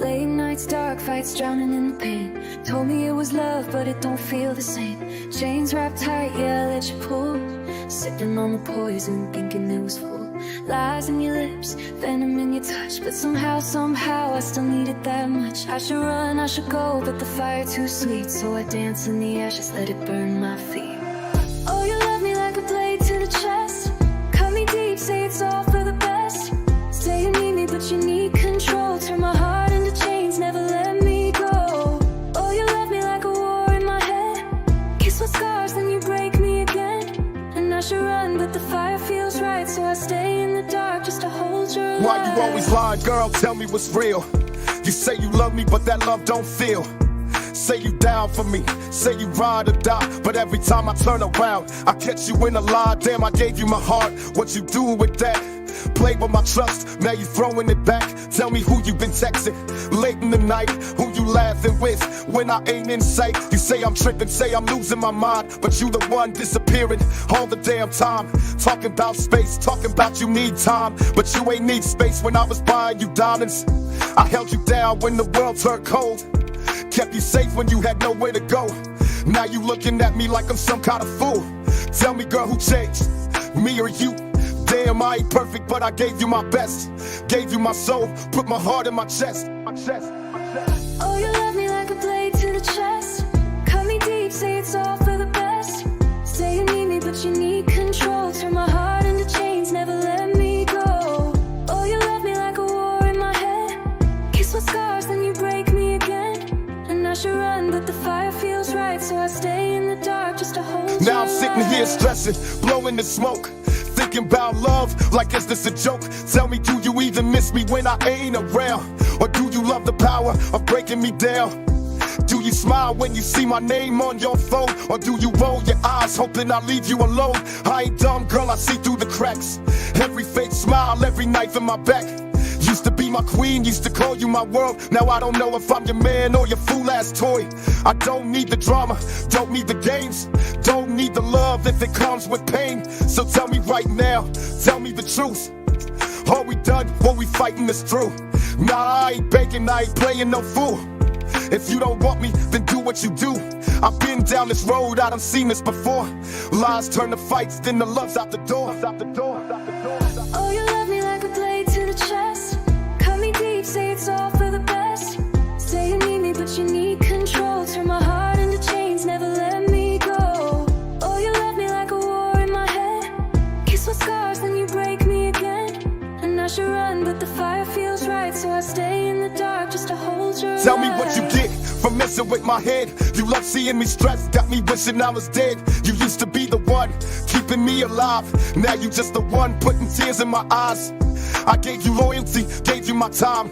Late nights, dark fights, drowning in the pain. Told me it was love, but it don't feel the same. Chains wrapped tight, yeah, I let you pull. Sipping on the poison, thinking it was full. Lies in your lips, venom in your touch. But somehow, I still need it that much. I should run, I should go, but the fire too sweet. So I dance in the ashes, let it burn my feet. Oh, you love me like a blade to the chest. Cut me deep, say it's all for the best. Say you need me, but you need control. Turn my heart into chains, never let me go. Oh, you love me like a war in my head. Kiss with scars, then you break me again. And I should run, but the fire feels right. So I stay in the dark just to hold your light. Why you always lying, girl? Tell me what's real. You say you love me, but that love don't feel. Say you down for me, say you ride or die. But every time I turn around, I catch you in a lie. Damn, I gave you my heart, what you do with that? Played with my trust, now you throwing it back. Tell me who you been texting late in the night, who you laughing with when I ain't in sight. You say I'm tripping, say I'm losing my mind, but you the one disappearing all the damn time. Talking about space, talking about you need time, but you ain't need space. When I was buying you diamonds, I held you down when the world turned cold. Kept you safe when you had nowhere to go. Now you looking at me like I'm some kind of fool. Tell me, girl, who changed, me or you? Damn, I ain't perfect, but I gave you my best. Gave you my soul, put my heart in my chest. Oh, you love me like a blade to the chest. Cut me deep, say it's all for the best. Say you need me, but you need control. Turn my heart into chains, never let me go. Oh, you love me like a war in my head. Kiss with scars, then you break me again. And I should run, but the fire feels right. So I stay in the dark just to hold you. Now I'm sitting here stressing, blowing the smoke, thinking about love, like is this a joke? Tell me, do you even miss me when I ain't around? Or do you love the power of breaking me down? Do you smile when you see my name on your phone? Or do you roll your eyes hoping I leave you alone? I ain't dumb, girl, I see through the cracks. Every fake smile, every knife in my back. Used to be my queen, used to call you my world. Now I don't know if I'm your man or your fool-ass toy. I don't need the drama, don't need the games, don't need the love if it comes with pain. So tell me right now, tell me the truth. Are we done, or we fighting this through? Nah, I ain't begging, I ain't playing no fool. If you don't want me, then do what you do. I've been down this road, I done seen this before. Lies turn to fights, then the love's out the door. Oh, you love me like a blade to the chest. Cut me deep, say it's all for the best. Say you need me, but you need control. Turn my heart into chains, never let me go. Oh, you love me like a war in my head. Kiss with scars, then you break me again. And I should run, but the fire feels right. So I stay in the dark just to hold your Tell me light. what you get from messing with my head. You love seeing me stressed, got me wishing I was dead. You used to be the one keeping me alive. Now you just the one putting tears in my eyes. I gave you loyalty, gave you my time.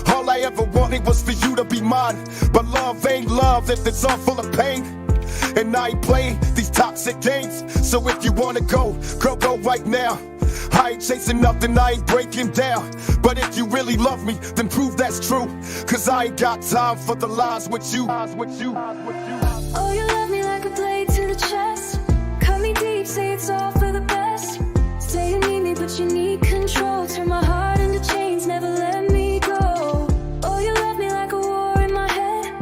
All I ever wanted was for you to be mine. But love ain't love if it's all full of pain. And I ain't playing these toxic games. So if you wanna go, girl, go right now. I ain't chasing nothing, I ain't breaking down. But if you really love me, then prove that's true. Cause I ain't got time for the lies with you. Oh, you love me like a blade to the chest. Cut me deep, say it's all for the best. Say you need me, but you need control. Turn my heart into chains, never let me go. Oh, you love me like a war in my head.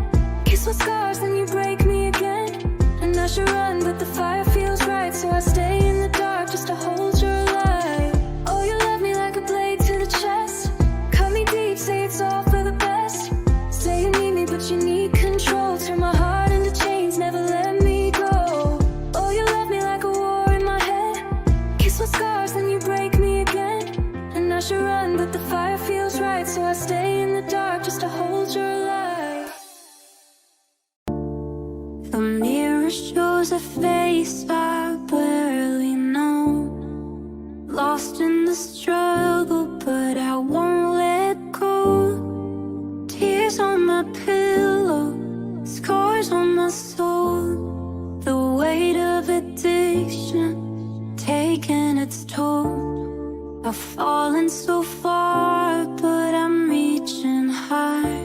Kiss with scars, then you break me again. And I should run, but the fire feels right. So I stay in the dark just to hold your light. Oh, you love me like a blade to the chest. Cut me deep, say it's all for the best. Say you need me, but you need control. Turn my heart into chains, never let me go. Oh, you love me like a war in my head. Kiss with scars, then you break me again. And I should run, but the fire feels right. So I stay in the dark just to hold your light. The mirror shows a face I barely know. Lost in the struggle, but I won't let go. Tears on my pillow, scars on my soul. The weight of addiction taking its toll. I've fallen so far, but I'm reaching high.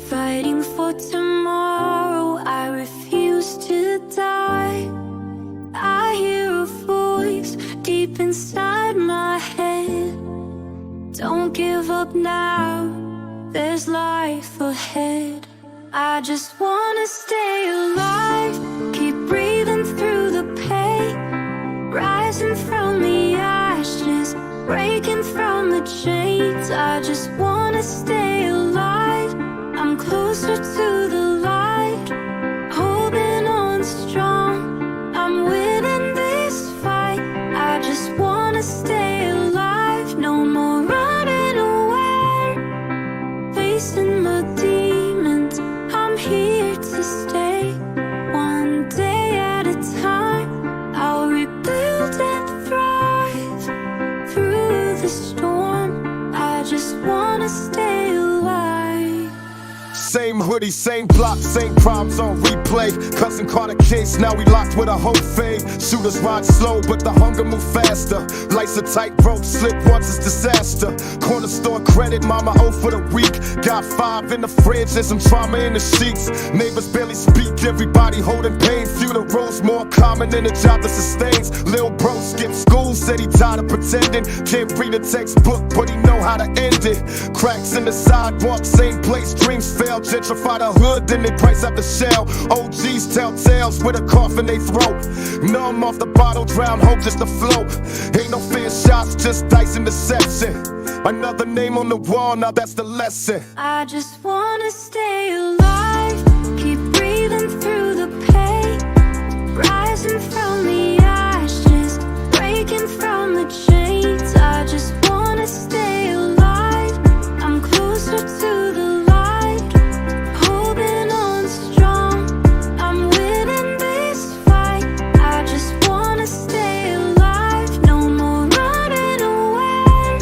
Fighting for tomorrow, I refuse to die. I hear a voice deep inside my head. Don't give up now, there's life ahead. I just wanna stay alive, keep breathing through the pain, rising from the ashes, breaking from the chains. I just wanna stay alive, I'm closer to the light, holding on strong, I'm winning this fight. I just wanna stay alive, no more running away, facing my demons, I'm here to stay. One day at a time, I'll rebuild and thrive through the storm. I just wanna stay alive. Same hoodie, same block, same crimes on replay. Cousin Carter case, now we locked with a whole fade. Shooters ride slow, but the hunger move faster. Life's a tightrope, slip once it's disaster. Corner store credit, mama owe for the week. Got 5 in the fridge and some trauma in the sheets. Neighbors barely speak, everybody holding pain. Funerals more common than a job that sustains. Lil bro skipped school, said he tired of pretending. Can't read a textbook, but he know how to end it. Cracks in the sidewalk, same place, dreams fail. Gentrify the hood, then they price out the shell. OGs tell tales with a cough in they throat. Numb off the bottle, drown hope just to float. Ain't no fair shots, just dice and deception. Another name on the wall, now that's the lesson. I just wanna stay alive, keep breathing through the pain, rising from the ashes, breaking from the chains. I just wanna stay alive, I'm closer to the light, holding on strong, I'm winning this fight. I just wanna stay alive, no more running away,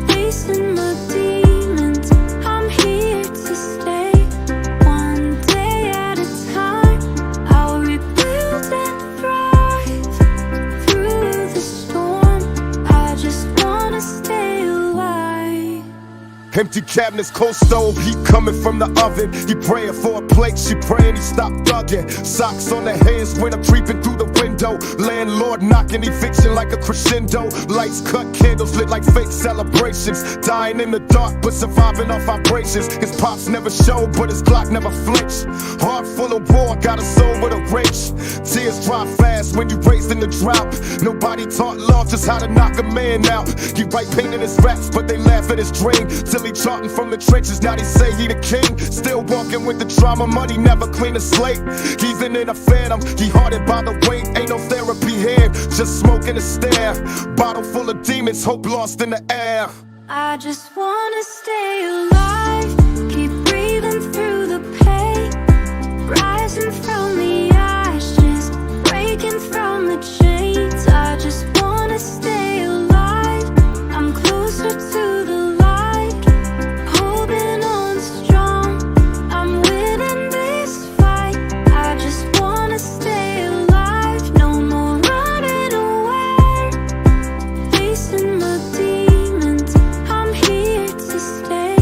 facing my demons, I'm here to stay. One day at a time, I'll rebuild and thrive through the storm. I just wanna stay alive. Empty cabinets, cold stove, heat coming from the oven. He praying for a plate, she praying he stop thugging. Socks on the hands when I'm creeping through the window. Landlord knocking, eviction like a crescendo. Lights cut, candles lit like fake celebrations. Dying in the dark, but surviving off vibrations. His pops never showed, but his Glock never flinched. Heart full of war, got a soul with a wrench. Tears dry fast when you raised in the drought. Nobody taught love, just how to knock a man out. He write pain in his raps, but they laugh at his dream. Till he charting from the trenches, now they say he the king. Still walking with the trauma, money never clean a slate. Even in a phantom, he haunted by the weight. Ain't no therapy here, just smoking a stare. Bottle full of demons, hope lost in the air. I just wanna stay alive, keep breathing through the pain, rising from the ashes, breaking from the chains. I just wanna stay alive, I'm closer to the light, holding on strong, I'm winning this fight. I just wanna stay alive, no more running away, facing my demons, I'm here to stay.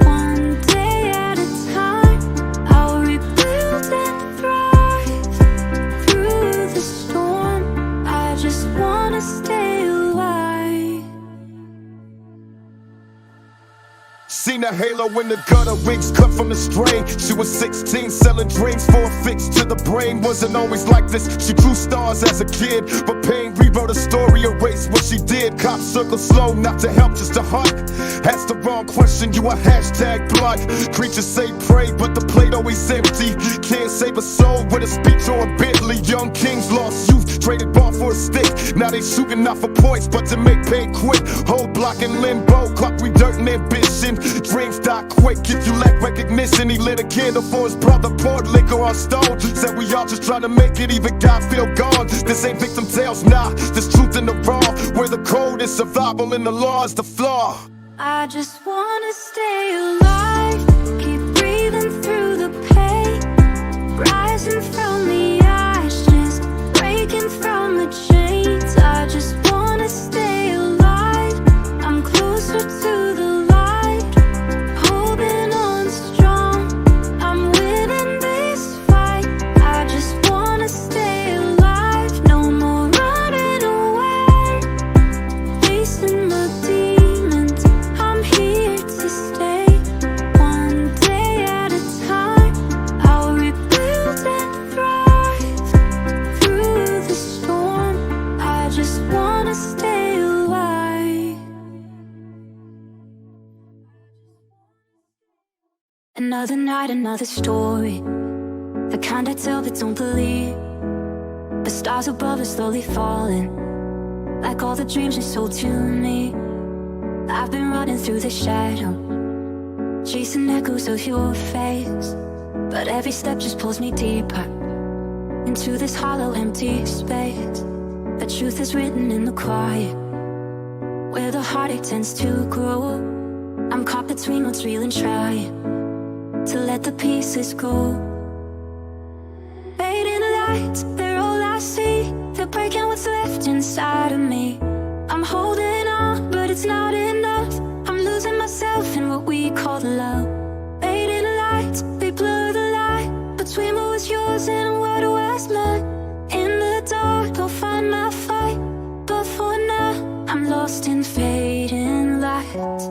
One day at a time, I'll rebuild and thrive through the storm. I just wanna stay alive. Seen a halo in the gutter, wings cut from the string. She was 16, selling dreams for a fix to the brain. Wasn't always like this, she drew stars as a kid, but pain rewrote a story, erased what she did. Cops circle slow, not to help, just to hunt. Ask the wrong question, you a hashtag blunt. Creatures say pray, but the plate always empty. Can't save a soul with a speech or a Bentley. Young kings lost youth, traded ball for a stick. Now they shooting not for points, but to make pay quick. Whole block in limbo, clock we dirt and ambition. Dreams die quick if you lack recognition. He lit a candle for his brother, poured liquor on stone. Said we all just trying to make it, even God feel gone. This ain't victim tales, nah, this truth in the raw. Where the code is survival and the law is the flaw. I just wanna stay alive, keep breathing through the pain, rising from the ashes, breaking from the chains. I just wanna stay alive, I'm closer to the light, holding on strong, I'm winning this fight. I just wanna stay alive, no more running away, facing my demons, I'm here to stay. Another night, another story, the kind I tell but don't believe. The stars above are slowly falling, like all the dreams you sold to me. I've been running through the shadow, chasing echoes of your face, but every step just pulls me deeper into this hollow, empty space. The truth is written in the quiet, where the heartache tends to grow. I'm caught between what's real and trying to let the pieces go. Fading lights, they're all I see. They're breaking what's left inside of me. I'm holding on, but it's not enough. I'm losing myself in what we call love. Fading lights, they blur the line between what was yours and what was mine. In the dark, I'll find my fight, but for now, I'm lost in fading lights.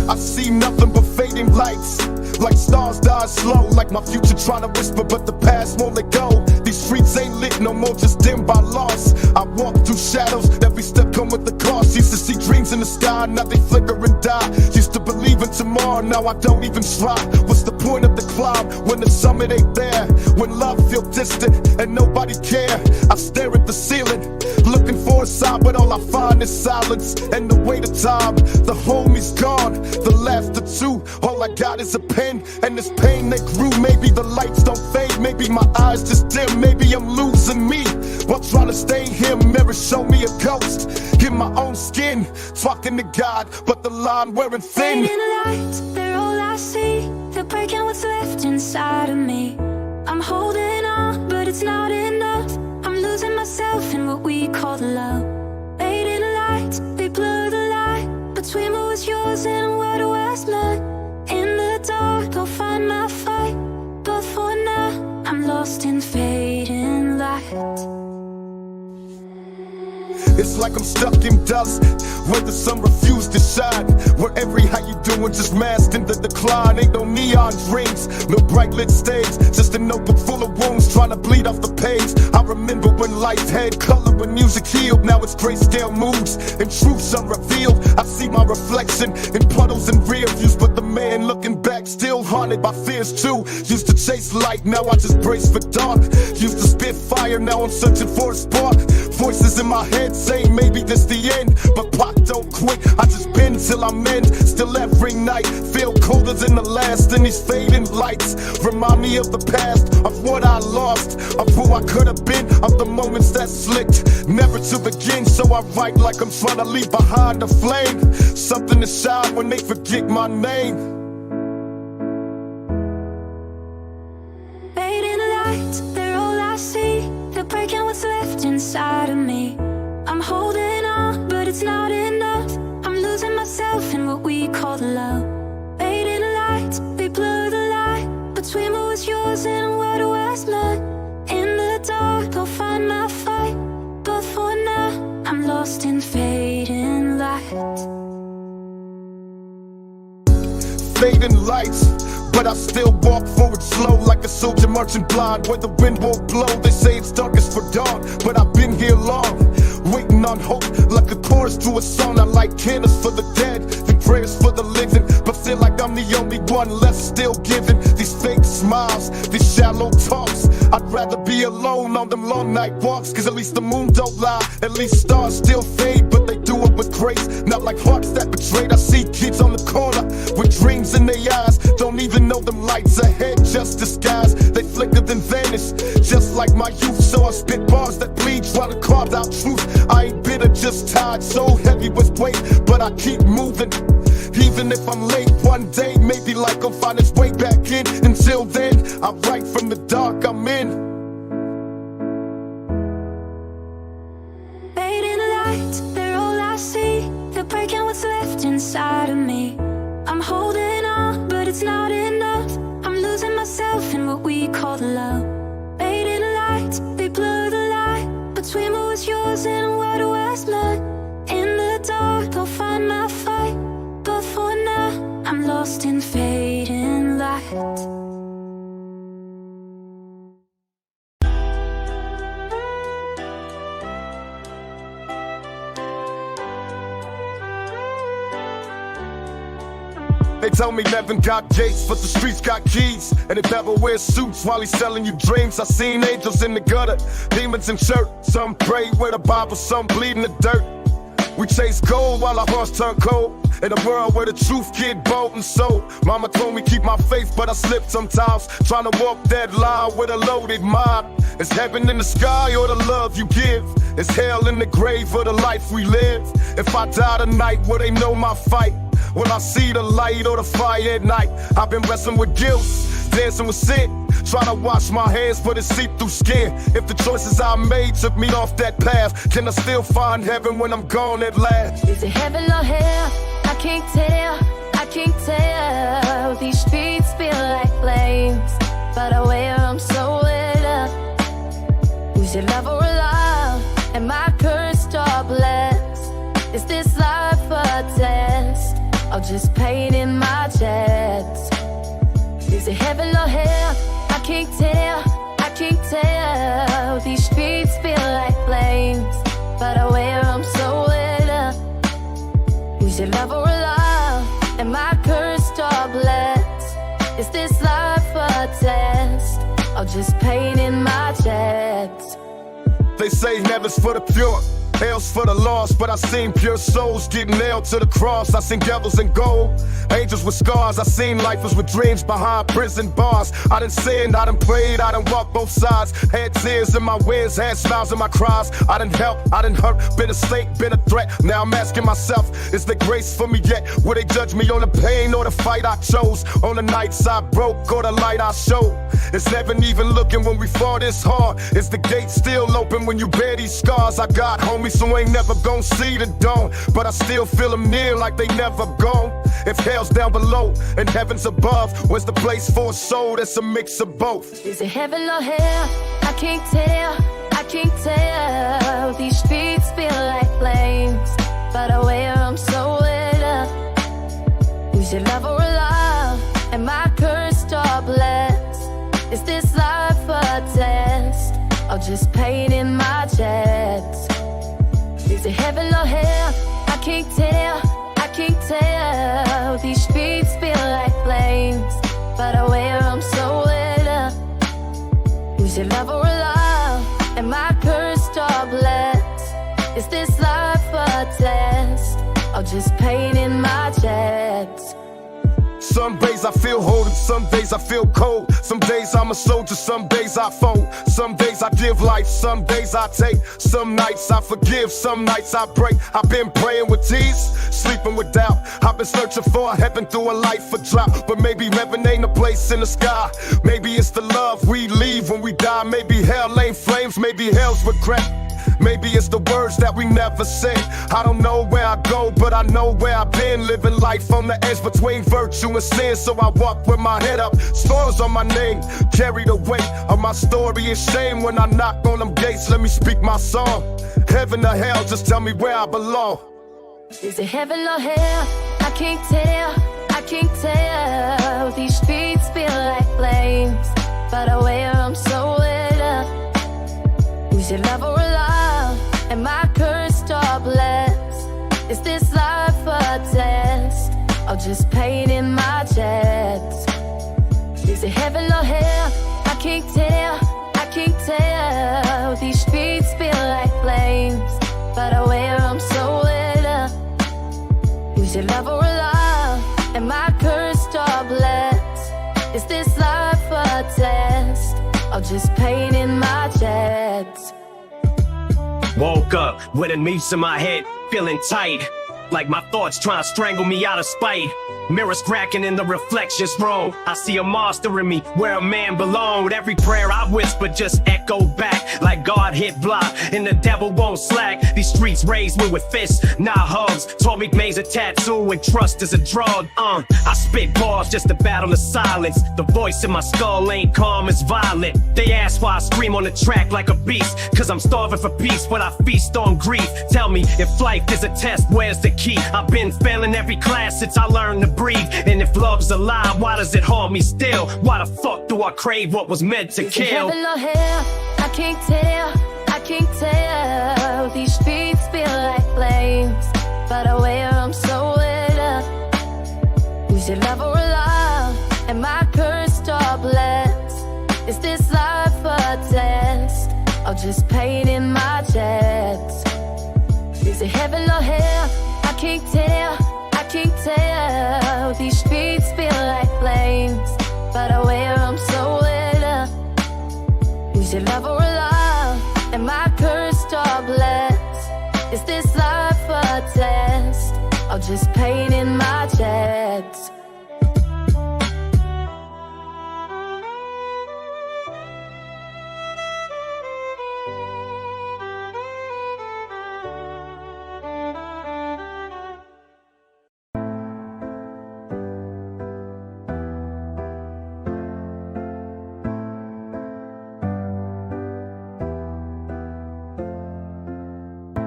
I see nothing but fading lights, like stars die slow, like my future trying to whisper but the past won't let go. These streets ain't lit no more, just dim by loss. I walk through shadows, every step come with the cost. Used to see dreams in the sky, now they flicker and die. Used to believe in tomorrow, now I don't even try. What's the point of the climb when the summit ain't there? When love feel distant and nobody care, I stare at the ceiling, looking for a sign, but all I find is silence and the weight of time. The homie's gone, the laughter too. All I got is a pen and this pain that grew. Maybe the lights don't fade, maybe my eyes just dim. Maybe I'm losing me while trying to stay here. Mirror show me a ghost in my own skin, talking to God, but the line wearing thin. Fading lights, they're all I see. They're breaking what's left inside of me. I'm holding on, but it's not enough. I'm losing myself in what we call love. Fading lights, they blur the line between what was yours and what was mine. In the dark, I'll find my fight, but for now, I'm lost in fading lights. It's like I'm stuck in dust, where the sun refused to shine, where every how you doing just masked in the decline. Ain't no neon dreams, no bright lit stage, just a notebook full of wounds trying to bleed off the page. I remember when life had color, when music healed. Now it's grayscale moods and truths unrevealed. I see my reflection in puddles and rear views, but the man looking back still haunted by fears too. Used to chase light, now I just brace for dark. Used to spit fire, now I'm searching for a spark. Voices in my head saying maybe this the end, but Pac don't quit. I just bend till I'm in. Still every night feel colder than the last, and these fading lights remind me of the past, of what I lost, of who I could have been, of the moments that slipped, never to begin. So I write like I'm trying to leave behind a flame, something to shine when they forget my name. Fading lights, they're all I see. They're breaking what's left inside of me. I'm holding on, but it's not enough. I'm losing myself in what we call love. Fading lights, they blur the line between what was yours and what was mine. In the dark, I'll find my fight, but for now, I'm lost in fading lights. Fading lights, but I still walk forward slow, like a soldier marching blind where the wind won't blow. They say it's darkest for dawn, but I've been here long, waiting on hope, like a chorus to a song. I light candles for the dead, and prayers for the living, but feel like I'm the only one left still giving. These fake smiles, these shallow talks, I'd rather be alone on them long night walks. Cause at least the moon don't lie, at least stars still fade, but they do it with grace, not like hearts that betrayed. I see kids on the corner with dreams in their eyes, don't even know them lights ahead, just disguise. They flicker then vanish, just like my youth. So I spit bars that bleed, try to carve out truth. I ain't bitter, just tired, so heavy with weight, but I keep moving. Even if I'm late one day, maybe life will find its way back in. Until then, I write from the dark I'm in. Fading lights, they're all I see. They're breaking what's left inside of me. I'm holding on, but it's not enough. I'm losing myself in what we call love. Fading lights, they blur the line between what was yours and what was mine. In the dark, I'll find my fight, but for now, I'm lost in fading lights. They tell me heaven got gates, but the streets got keys. And the devil wears suits while he's selling you dreams. I seen angels in the gutter, demons in church. Some pray with a Bible, some bleed in the dirt. We chase gold while our hearts turn cold. In a world where the truth get bold and sold. Mama told me keep my faith, but I slip sometimes. Trying to walk that line with a loaded mind. Is heaven in the sky or the love you give? Is hell in the grave or the life we live? If I die tonight, will they know my fight? Will I see the light or the fire at night? I've been wrestling with guilt, dancing with sin. Try to wash my hands, but it's see-through skin. If the choices I made took me off that path, can I still find heaven when I'm gone at last? Is it heaven or hell? I can't tell, I can't tell. These streets feel like flames, but I wear them so lit up. Is it love or love? Am I cursed or blessed? Is this life a test, or just pain in my chest? Is it heaven or hell? I can't tell, I can't tell. These streets feel like flames, but I wear them so lit up. Is it love or love? Am I cursed or blessed? Is this life a test, or just pain in my chest? They say heaven's for the pure, hell's for the lost, but I seen pure souls get nailed to the cross. I seen devils in gold, angels with scars. I seen lifers with dreams behind prison bars. I done sinned, I done prayed, I done walked both sides. Had tears in my wins, had smiles in my cries. I done helped, I done hurt, been a snake, been a threat. Now I'm asking myself, is there grace for me yet? Will they judge me on the pain or the fight I chose? On the nights I broke or the light I showed? Is heaven even looking when we fall this hard? Is the gate still open when you bear these scars? I got homies who ain't never gon' see the dawn, but I still feel them near like they never gone. If hell's down below and heaven's above, where's the place for a soul that's a mix of both? Is it heaven or hell? I can't tell, I can't tell. These streets feel like flames, but I wear them so lit up. Is it love or love? Am I cursed or blessed? Is this life a test, or just pain in my chest? Is it heaven or hell? I can't tell, I can't tell. These streets feel like flames, but I wear them so lit up. Is it love or love? Am I cursed or blessed? Is this life a test, or just pain in my chest? Some days I feel whole and some days I feel cold. Some days I'm a soldier, some days I fold. Some days I give life, some days I take. Some nights I forgive, some nights I break. I've been praying with tears, sleeping with doubt. I've been searching for a heaven through a life of drought. But maybe heaven ain't a place in the sky. Maybe it's the love we leave when we die. Maybe hell ain't flames, maybe hell's regret. Maybe it's the words that we never said. I don't know where I go, but I know where I've been. Living life on the edge between virtue and sin. So I walk with my head up, stars on my name. Carry the weight of my story and shame. When I knock on them gates, let me speak my song. Heaven or hell, just tell me where I belong. Is it heaven or hell? I can't tell, I can't tell. These streets feel like flames, but I wear them so lit up. Is it love or love? Am I cursed or blessed? Is this life a test, or just pain in my chest? Is it heaven or hell? I can't tell, I can't tell. These streets feel like flames, but I wear them so lit up. Is it love or love? Am I cursed or blessed? Is this life a test, or just pain in my chest? Woke up with a noose in my head, feeling tight, like my thoughts trying to strangle me out of spite. Mirrors cracking in the reflections room. I see a monster in me, where a man belonged. Every prayer I whisper just echo back, like God hit block, and the devil won't slack. These streets raised me with fists, not hugs. Told me May's a tattoo and trust is a drug. I spit bars just to battle the silence. The voice in my skull ain't calm, it's violent. They ask why I scream on the track like a beast, cause I'm starving for peace, but I feast on grief. Tell me, if life is a test, where's the key? I've been failing every class since I learned to breathe. And if love's a lie, why does it haunt me still? Why the fuck do I crave what was meant to kill? Is it heaven or hell? I can't tell, I can't tell. These streets feel like flames, but I wear them so lit up. Is Is it love or a love? Am I cursed or blessed? Is this life a test? Or just pain in my chest? Is it heaven or hell? I can't tell, I can't tell. These streets feel like flames, but I wear them so well. Is it love or a love? Am I cursed or blessed? Is this life a test? Or just pain in my chest?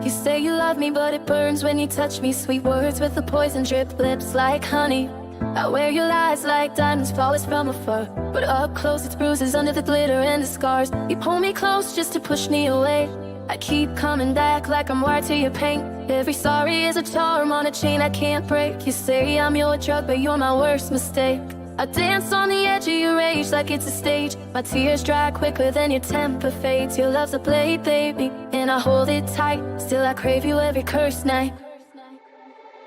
You say you love me, but it burns when you touch me. Sweet words with the poison drip, lips like honey. I wear your lies like diamonds polished from afar, but up close it's bruises under the glitter and the scars. You pull me close just to push me away. I keep coming back like I'm wired to your pain. Every sorry is a charm on a chain I can't break. You say I'm your drug, but you're my worst mistake. I dance on the edge of your rage like it's a stage. My tears dry quicker than your temper fades. Your love's a blade, baby, and I hold it tight. Still I crave you every cursed night.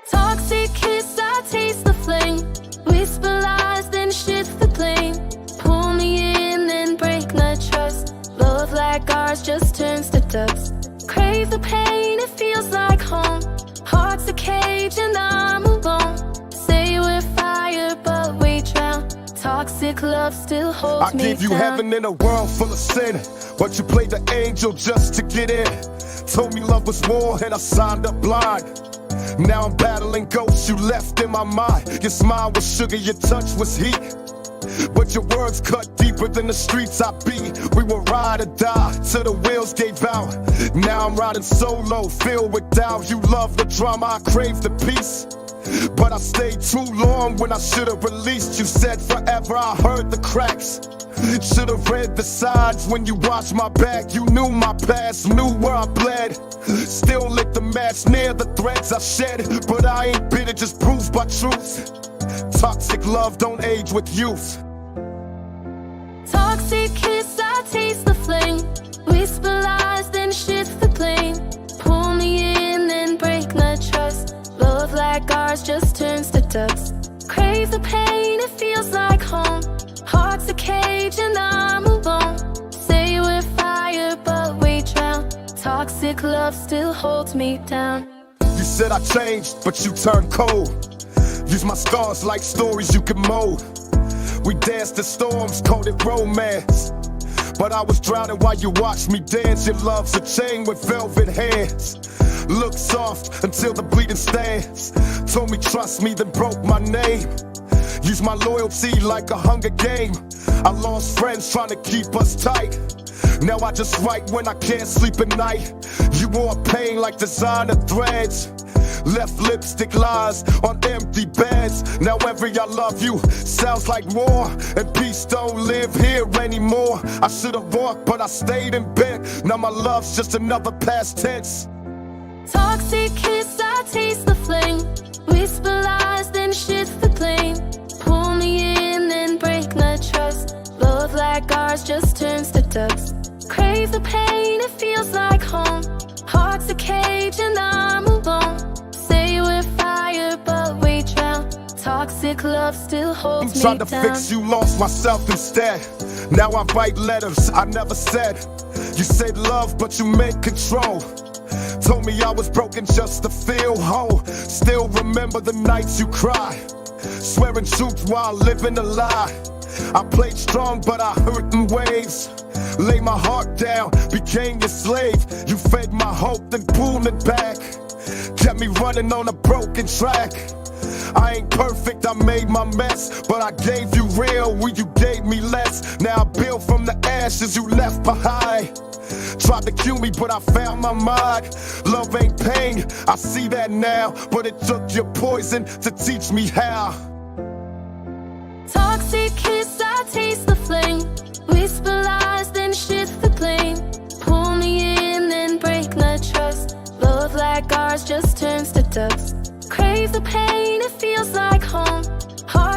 Toxic kiss, I taste the flame. Whisper lies, then shift the blame. Pull me in, then break the trust. Love like ours just turns to dust. Crave the pain, it feels like home. Heart's a cage and I'm alone. Say we're fire, but we drown. Toxic love still holds me down. I gave you heaven in a world full of sin, but you played the angel just to get in. Told me love was war and I signed up blind. Now I'm battling ghosts you left in my mind. Your smile was sugar, your touch was heat, but your words cut deeper than the streets I beat. We were ride or die till the wheels gave out. Now I'm riding solo, filled with doubt. You love the drama, I crave the peace, but I stayed too long when I should've released. You said forever, I heard the cracks. Should've read the signs when you watched my back. You knew my past, knew where I bled. Still lit the match near the threads I shed, but I ain't bitter, just bruised by truth. Toxic love don't age with youth. Toxic kiss, I taste the flame. Whisper lies, then shift the blame. Pull me in, then break the trust. Love like ours just turns to dust. Crave the pain, it feels like home. Heart's a cage and I'm alone. Say we're fire, but we drown. Toxic love still holds me down. You said I changed, but you turned cold. Use my scars like stories you can mold. We danced the storms, called it romance, but I was drowning while you watched me dance. Your love's a chain with velvet hands. Look soft until the bleeding stands. Told me trust me, then broke my name. Use my loyalty like a hunger game. I lost friends trying to keep us tight. Now I just write when I can't sleep at night. You wore pain like designer threads. Left lipstick lies on empty beds. Now every I love you sounds like war, and peace don't live here anymore. I should've walked, but I stayed in bed. Now my love's just another past tense. Toxic kiss, I taste the flame. Whisper lies, then shift the blame. Pull me in, then break the trust. Love like ours just turns to dust. Crave the pain, it feels like home. Heart's a cage and I'm alone. Say we're fire, but we drown. Toxic love still holds me down. I'm trying to fix you, lost myself instead. Now I write letters I never said. You said love, but you made control. Told me I was broken just to feel whole. Still remember the nights you cried, swearing truth while living a lie. I played strong, but I hurt in waves. Lay my heart down, became your slave. You fed my hope, then pulled it back. Kept me running on a broken track. I ain't perfect, I made my mess, but I gave you real when you gave me less. Now I build from the ashes you left behind. Tried to kill me, but I found my mind. Love ain't pain, I see that now, but it took your poison to teach me how. Toxic kiss, I taste the flame. Whisper lies, then shift the blame. Pull me in, then break the trust. Love like ours just turns to dust. Crave the pain, it feels like home. Heart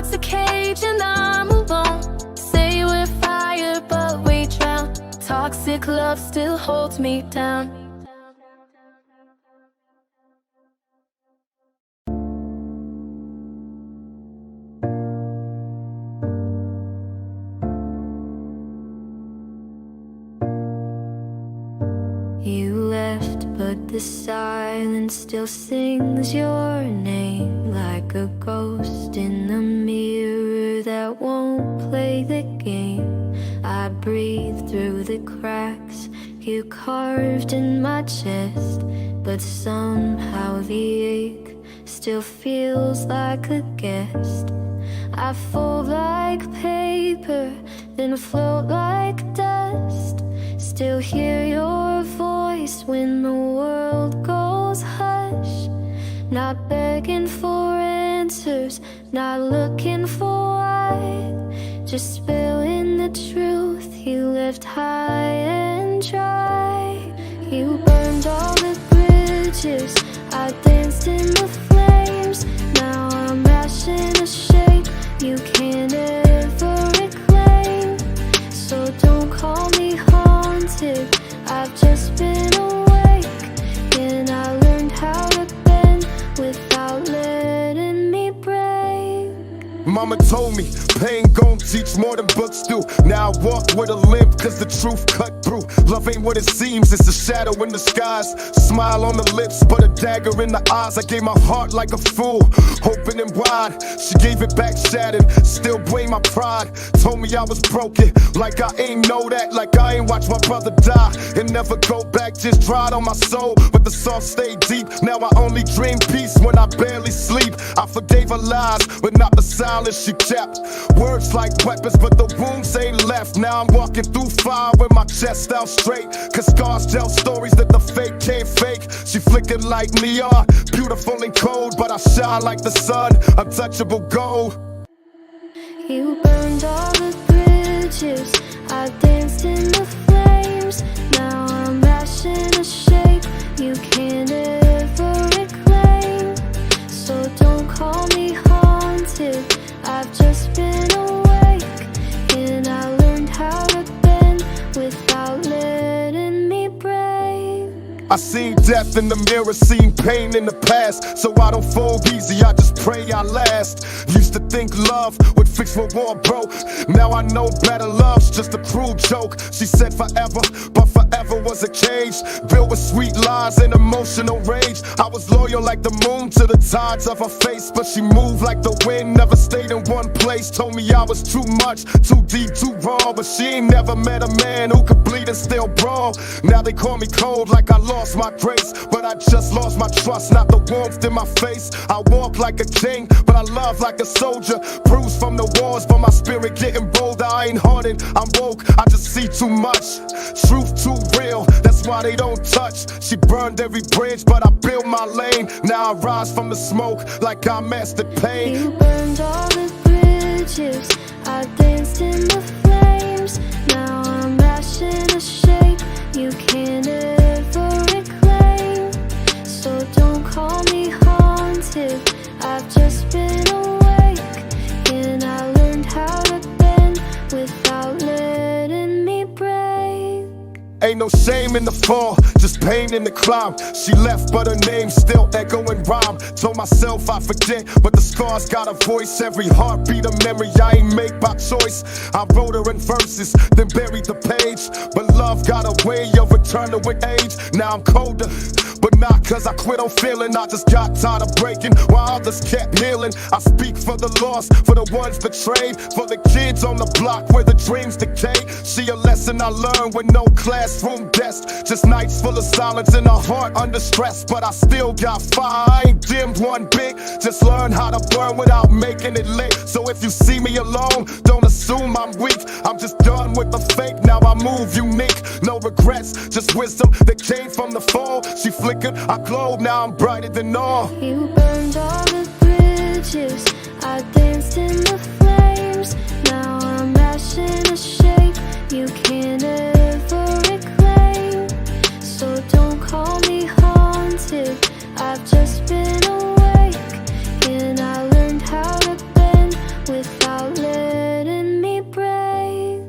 toxic love still holds me down. You left, but the silence still sings your name, like a ghost in the mirror that won't play the game. I breathe through the cracks you carved in my chest, but somehow the ache still feels like a guest. I fold like paper, then float like dust. Still hear your voice when the world goes hush. Not begging for answers, not looking for why, just spilling the truth you left high and dry. You burned all the bridges, I danced in the flames. Now I'm ashing a shape you can't ever reclaim. So don't call me haunted, I've just been awake, and I learned how to bend without letting me break. Mama told me pain gon' teach more than books do. Now I walk with a limp cause the truth cut through. Love ain't what it seems, it's a shadow in the skies. Smile on the lips but a dagger in the eyes. I gave my heart like a fool, open and wide. She gave it back shattered, still blame my pride. Told me I was broken, like I ain't know that. Like I ain't watched my brother die and never go back. Just dried on my soul, but the salt stayed deep. Now I only dream peace when I barely sleep. I forgave her lies, but not the silence she kept. Words like weapons, but the wounds ain't left. Now I'm walking through fire with my chest out straight, cause scars tell stories that the fake can't fake. She flicking like neon, beautiful and cold, but I shine like the sun, untouchable gold. You burned all the bridges, I danced in the flames. Now I'm ashing a shape you can't ever reclaim. So don't call me haunted, I've just been awake, and I learned how to bend without letting me break. I seen death in the mirror, seen pain in the past, so I don't fold easy, I just pray I last. Used to think love would fix what war broke, now I know better love's just a cruel joke. She said forever, but forever was a cage, built with sweet lies and emotional rage. I was loyal like the moon to the tides of her face, but she moved like the wind, never stayed in one place. Told me I was too much, too deep, too raw, but she ain't never met a man who could bleed and still brawl. Now they call me cold like I lost my grace, but I just lost my trust, not the warmth in my face. I walk like a king, but I love like a soldier. Bruised from the wars, but my spirit getting bolder. I ain't hardened, I'm woke, I just see too much. Truth too real, that's why they don't touch. She burned every bridge, but I built my lane. Now I rise from the smoke like I mastered pain. You burned all the bridges, I danced in the flames. Now I'm ashing a shape you can't ever reclaim. So don't call me haunted, I've just been awake, and I learned how to bend without letting me break. Ain't no shame in the fall, just pain in the climb. She left, but her name still echoing rhyme. Told myself I forget, but the scars got a voice. Every heartbeat a memory I ain't make by choice. I wrote her in verses, then buried the page. But love got a way of returning with age. Now I'm colder, but not cause I quit on feeling. I just got tired of breaking while others kept healing. I speak for the lost, for the ones betrayed, for the kids on the block where the dreams decay. See a lesson I learned with no classroom desk, just nights full of silence and a heart under stress. But I still got fire, I ain't dimmed one bit. Just learn how to burn without making it lit. So if you see me alone, don't assume I'm weak. I'm just done with the fake, now I move unique. No regrets, just wisdom that came from the fall. She flickered, I glowed, now I'm brighter than all. You burned all the bridges, I danced in the flames. Now I'm ashing a shape you can't ever reclaim. So don't call me haunted, I've just been awake, and I learned how to bend without letting me break.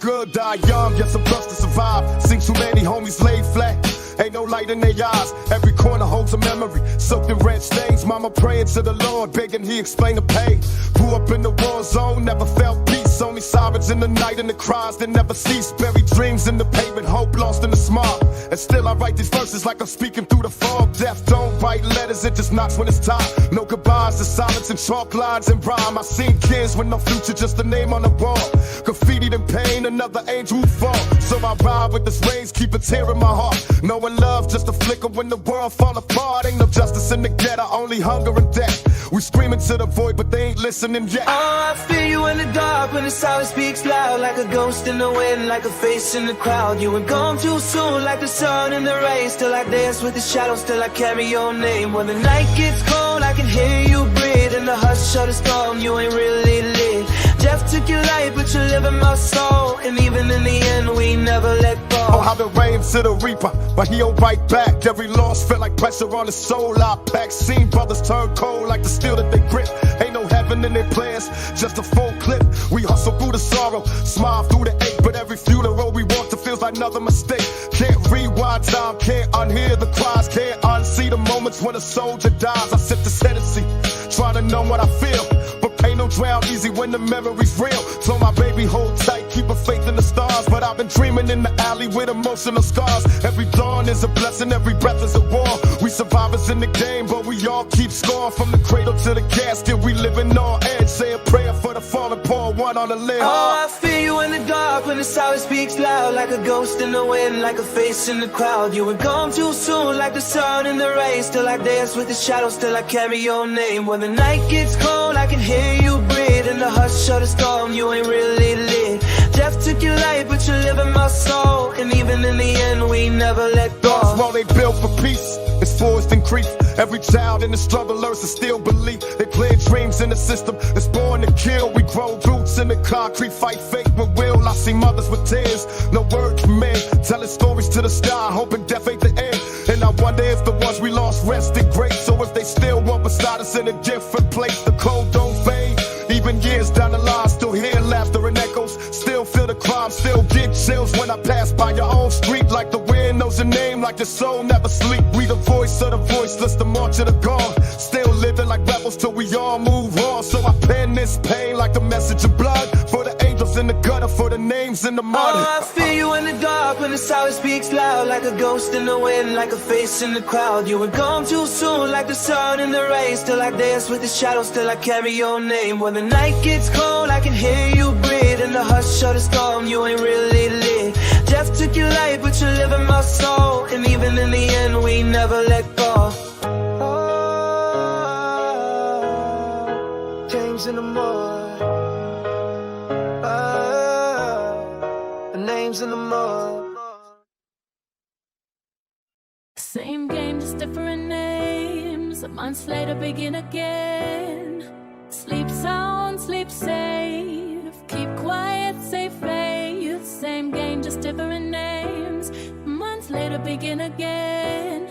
good, die young, yes I'm blessed to survive. Seen too many homies laid flat, ain't no light in their eyes. Every corner holds a memory, soaked in red stains. Mama praying to the Lord, begging he explain the pain. Grew up in the war zone, never felt peace. Only sirens in the night and the cries that never cease. Buried dreams in the pavement, hope lost in the smog. And still I write these verses like I'm speaking through the fog. Death don't write letters, it just knocks when it's time. No goodbyes, the silence and chalk lines and rhyme. I seen kids with no future, just a name on the wall. Graffitied in pain, another angel who fall. So I ride with this rage, keep a tear in my heart. Knowing love just a flicker when the world fall apart. Ain't no justice in the ghetto, only hunger and death. We screaming to the void, but they ain't listening yet. Oh, I feel you in the dark when the silence speaks loud. Like a ghost in the wind, like a face in the crowd. You were gone too soon, like the sun in the rain. Still I dance with the shadows, still I carry your name. When the night gets cold, I can hear you breathe. In the hush of the storm, you ain't really lit. Death took your life, but you live in my soul. And even in the end, we never let go. Oh, how the rain to the reaper, but he don't bite back. Every loss felt like pressure on his soul. I pack, seen brothers turn cold like the steel that they grip. Ain't no heaven in their plans, just a full clip. We hustle through the sorrow, smile through the ache. But every funeral we walk to feels like another mistake. Can't rewind time, can't unhear the cries, can't unsee the moments when a soldier dies. I sip this Hennessy, trying to know what I feel. But pain don't drown easy when the memory's real. Told my baby hold tight, keep her faith in the stars. But I've been dreaming in the alley with emotional scars. Every dawn is a blessing, every breath is a war. We survivors in the game, but we all keep score. From the cradle to the casket, we living on edge. Say a prayer for the fallen, pour one on the lid. Oh, I feel you in the dark when the silence speaks loud. Like a ghost in the wind, like a face in the crowd. You were gone too soon, like the sun in the rain. Still I dance with the shadows, still I carry your name. When the night gets cold, I can hear you breathe. In the hush of the storm, you ain't really lit. Death took your life, but you live in my soul. And even in the end, we never let go. Thoughts while they built for peace, it's forced and grief. Every child in the struggle learns to still believe. They plant dreams in the system that's born to kill. We grow roots in the concrete, fight fake with will. I see mothers with tears, no word can mend. Telling stories to the sky, hoping death ain't the end. And I wonder if the ones we lost rested great. So if they still want beside us in a different place, the cold don't fade. Even years down the line, still hear laughter and echoes. Still feel the crime, still get chills when I pass by your own street. Like the wind knows your name, like your soul never sleep. We the voice of the voiceless, the march of the gone. Still living like rebels till we all move on. So I pen this pain like a message of blood. For the angels in the gutter, for the names in the mud. Oh, I feel you in the dark when the silence speaks loud. Like a ghost in the wind, like a face in the crowd. You were gone too soon, like the sun in the rain. Still I dance with the shadows, still I carry your name. When the night gets cold, I can hear you breathe. In the hush of the storm, you ain't really lit. Death took your life, but you live in my soul. And even in the end, we never let go. Oh, James in the mud. The names in the mud. Same game, just different names. A month later, begin again. Sleep sound, sleep safe. Keep quiet, save faith. Same game, just different names. A month later, begin again.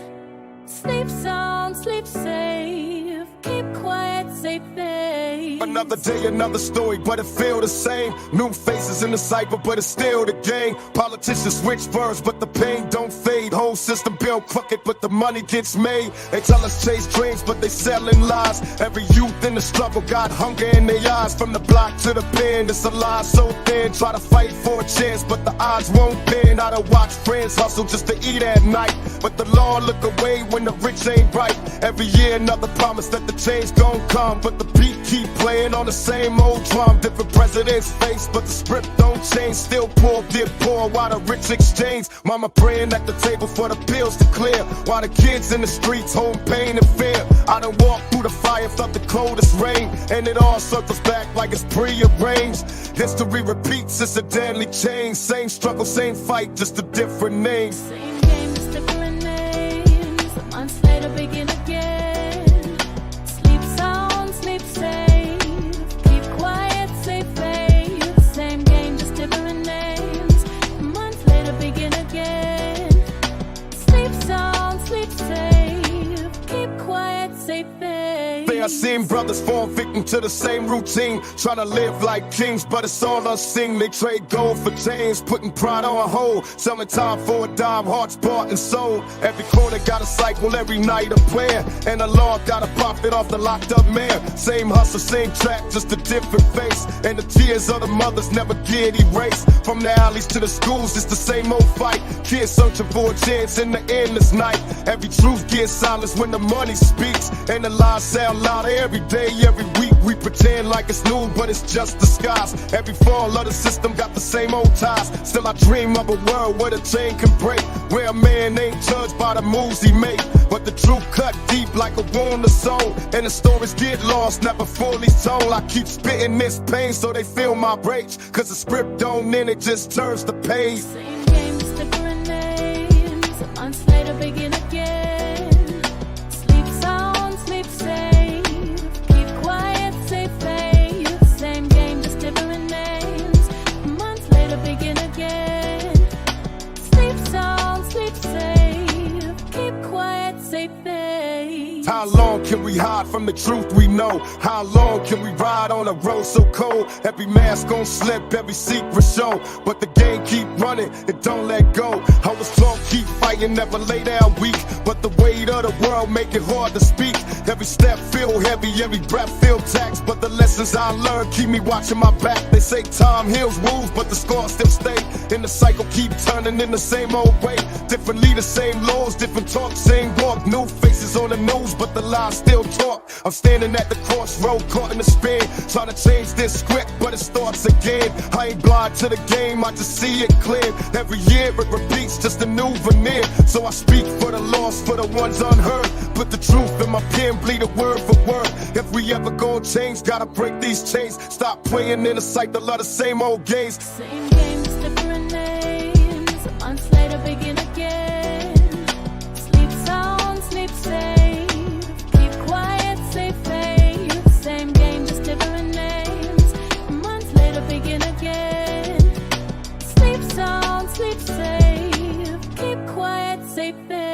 Sleep sound, sleep safe. Keep quiet, save faith. Another day, another story, but it feel the same. New faces in the cypher, but it's still the game. Politicians switch verbs, but the pain don't fade. Whole system built crooked, but the money gets made. They tell us chase dreams, but they selling lies. Every youth in the struggle got hunger in their eyes. From the block to the pen, it's a lie so thin. Try to fight for a chance, but the odds won't bend. I done watch friends hustle just to eat at night, but the law look away when the rich ain't right. Every year another promise that the change gon' come, but the beat keep playing on the same old drum. Different presidents face, but the script don't change. Still poor, get poor, while the rich exchange. Mama praying at the table for the bills to clear, while the kids in the streets hold pain and fear. I done walked through the fire, felt the coldest rain, and it all circles back like it's prearranged. History repeats, it's a deadly change. Same struggle, same fight, just a different name. Same game, just different names. A month later, begin again. Sleep sound, sleep safe. Keep quiet, save faith. Same game, just different names. A month later, begin again. Sleep sound, sleep safe. Keep quiet, save faith. Fair I seen brothers fall victim to the same routine, trying to live like kings, but it's all unseen. They trade gold for chains, putting pride on hold, selling time for a dime, hearts bought and sold. Every corner got a cycle, every night a prayer, and the law got a profit off the locked up mayor. Same hustle, same track, just a different face, and the tears of the mothers never get erased. From the alleys to the schools, it's the same old fight. Kids searching for a chance in the endless night. Every truth gets silenced when the money speaks, and the lies sound louder every day, every week. We pretend like it's new, but it's just disguise. Every fall of the system got the same old ties. Still I dream of a world where the chain can break, where a man ain't judged by the moves he make, but the truth cut deep like a wound to soul, and the stories get lost, never fully told. I keep spitting this pain so they feel my rage, cause the script don't end, it just turns the page. Same game, just different names. A month later, begin again. Sleep sound, sleep safe. Keep quiet, say faith. Same game, just different names. A month later, begin again. Sleep sound, sleep safe. Keep quiet, say faith. How long can we hide from the truth we know? How long can we ride on a road so cold? Every mask gon' slip, every secret show, but the game keep running, it don't let go. I was taught keep fighting, never lay down weak, but the weight of the world make it hard to speak. Every step feel heavy, every breath feel taxed, but the lessons I learned keep me watching my back. They say time heals wounds, but the scars still stay, and the cycle keep turning in the same old way. Different leaders, same laws, different talk, same walk. New faces on the news, but the lies still talk. I'm standing at the crossroad, caught in the spin, trying to change this script, but it starts again. I ain't blind to the game, I just see it clear. Every year it repeats, just a new veneer. So I speak for the lost, for the ones unheard. Put the truth in my pen, bleed it word for word. If we ever gon' change, gotta break these chains. Stop playing in the cycle of the same old games. Same game, just different names. A month later, begin again. Sleep sound, sleep safe. Keep quiet, say faith. Same game, just different names. A month later, begin again. Sleep sound, sleep safe. Keep quiet, say faith.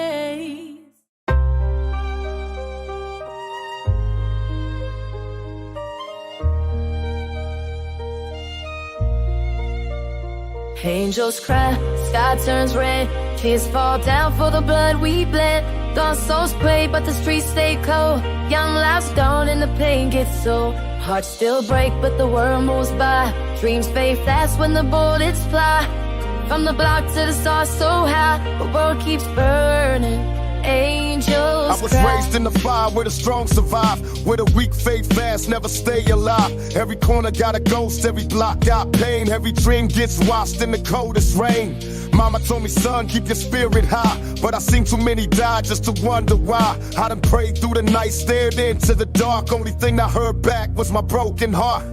Angels cry, sky turns red. Tears fall down for the blood we bled. Gone souls pray, but the streets stay cold. Young lives gone and the pain gets so. Hearts still break, but the world moves by. Dreams fade fast when the bullets fly. From the block to the stars so high, the world keeps burning. Angels I was cry. raised in the fire where the strong survive, where the weak fade fast, never stay alive. Every corner got a ghost, every block got pain. Every dream gets washed in the coldest rain. Mama told me, son, keep your spirit high, but I seen too many die just to wonder why. I done prayed through the night, stared into the dark. Only thing I heard back was my broken heart.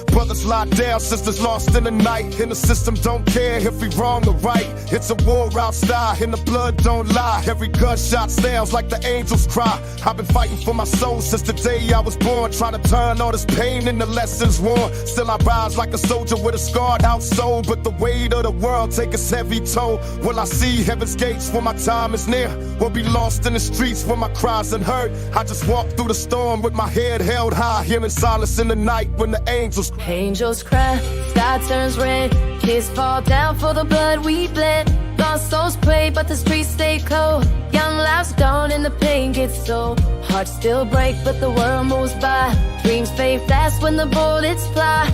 Brothers lie down, sisters lost in the night, and the system don't care if we wrong or right. It's a war outside, and the blood don't lie. Every gunshot sounds like the angels cry. I've been fighting for my soul since the day I was born, trying to turn all this pain into lessons worn. Still I rise like a soldier with a scarred out soul, but the weight of the world take its heavy toll. Will I see heaven's gates when my time is near, or be lost in the streets when my cries unheard? I just walk through the storm with my head held high, hearing silence in the night when the angels Angels cry, sky turns red. Tears fall down for the blood we bled. Lost souls pray, but the streets stay cold. Young lives gone and the pain gets so. Hearts still break, but the world moves by. Dreams fade fast when the bullets fly.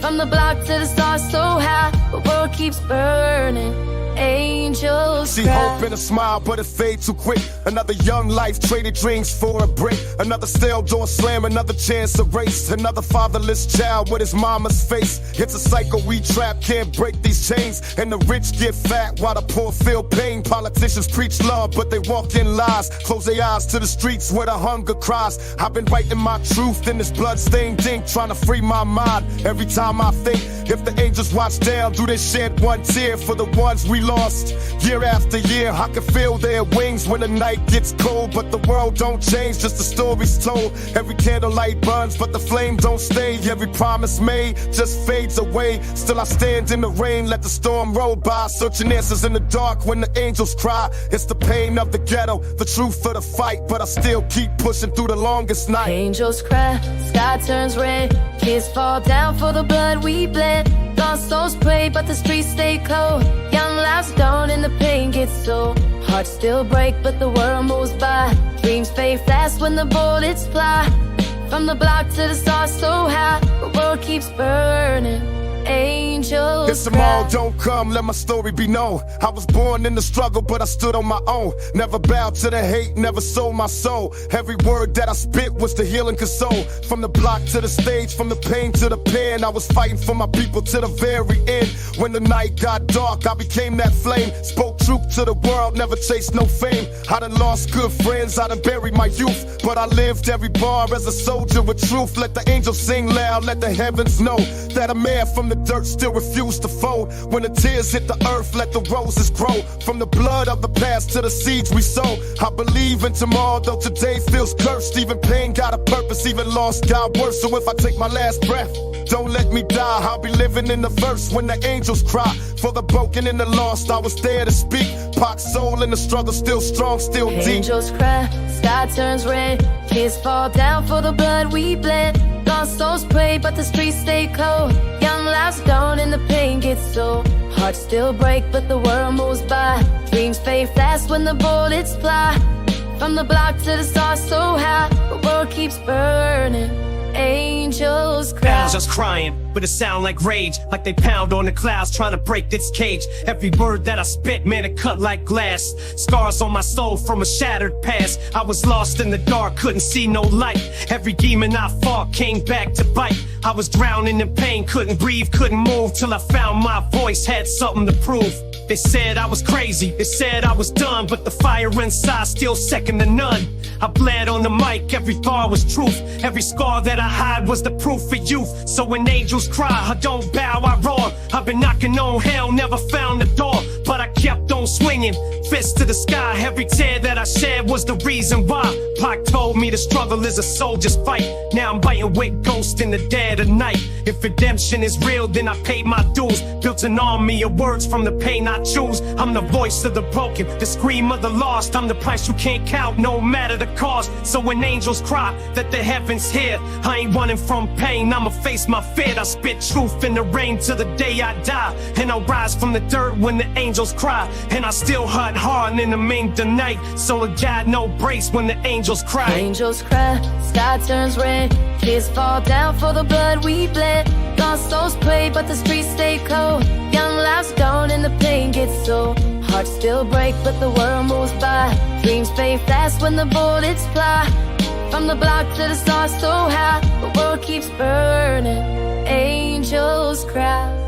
From the block to the stars so high, the world keeps burning. Angels see cry. hope in a smile, but it fades too quick. Another young life traded dreams for a break. Another stale door slam, another chance erased. Another fatherless child with his mama's face. It's a cycle we trap, can't break these chains. And the rich get fat while the poor feel pain. Politicians preach love, but they walk in lies. Close their eyes to the streets where the hunger cries. I've been writing my truth in this bloodstained ink, trying to free my mind. Every time I think, if the angels watch down, do they shed one tear for the ones we lost. Year after year, I can feel their wings when the night gets cold. But the world don't change, just the stories told. Every candlelight burns, but the flame don't stay. Every promise made just fades away. Still I stand in the rain, let the storm roll by. Searching answers in the dark when the angels cry. It's the pain of the ghetto, the truth for the fight. But I still keep pushing through the longest night. Angels cry, sky turns red. Kids fall down for the blood we bled. Lost souls pray, but the streets stay cold. Young lives gone and the pain gets so. Hearts still break, but the world moves by. Dreams fade fast when the bullets fly. From the block to the stars so high, the world keeps burning. Angels If tomorrow don't come, let my story be known. I was born in the struggle, but I stood on my own. Never bowed to the hate, never sold my soul. Every word that I spit was to heal and console. From the block to the stage, from the pain to the pen, I was fighting for my people to the very end. When the night got dark, I became that flame. Spoke truth to the world, never chased no fame. I done lost good friends, I done buried my youth. But I lived every bar as a soldier with truth. Let the angels sing loud, let the heavens know that a man from the dirt still refused to fold. When the tears hit the earth, let the roses grow. From the blood of the past to the seeds we sow. I believe in tomorrow, though today feels cursed. Even pain got a purpose, even loss got worse. So if I take my last breath, don't let me die. I'll be living in the verse when the angels cry. For the broken and the lost, I was there to speak. Pac's soul in the struggle, still strong, still deep. Angels cry, sky turns red. Kids fall down for the blood we bled. Lost souls pray, but the streets stay cold. Young lives gone and the pain gets so. Hearts still break, but the world moves by. Dreams fade fast when the bullets fly. From the block to the stars so high, the world keeps burning. Angels cry. Bells just crying, but it sound like rage. Like they pound on the clouds trying to break this cage. Every word that I spit, man, it cut like glass. Scars on my soul from a shattered past. I was lost in the dark, couldn't see no light. Every demon I fought came back to bite. I was drowning in pain, couldn't breathe, couldn't move. Till I found my voice, had something to prove. They said I was crazy, they said I was done. But the fire inside still second to none. I bled on the mic, every thought was truth. Every scar that I hide was the proof for youth. So when angels cry, I don't bow, I roar. I've been knocking on hell, never found the door. But I kept on swinging, fist to the sky. Every tear that I shed was the reason why. Pac told me the struggle is a soldier's fight. Now I'm biting with ghosts in the dead of night. If redemption is real, then I paid my dues. Built an army of words from the pain I choose. I'm the voice of the broken, the scream of the lost. I'm the price you can't count, no matter the cost. So when angels cry, that the heavens hear. I ain't running from pain, I'ma face my fear. I spit truth in the rain till the day I die. And I'll rise from the dirt when the angels cry. And I still hunt hard in the main the night. So I got no brace when the angels cry. Angels cry, sky turns red. Kids fall down for the blood we bled. Lost souls pray, but the streets stay cold. Young lives gone and the pain gets so. Hearts still break, but the world moves by. Dreams fade fast when the bullets fly. From the block to the stars so high, the world keeps burning. Angels cry.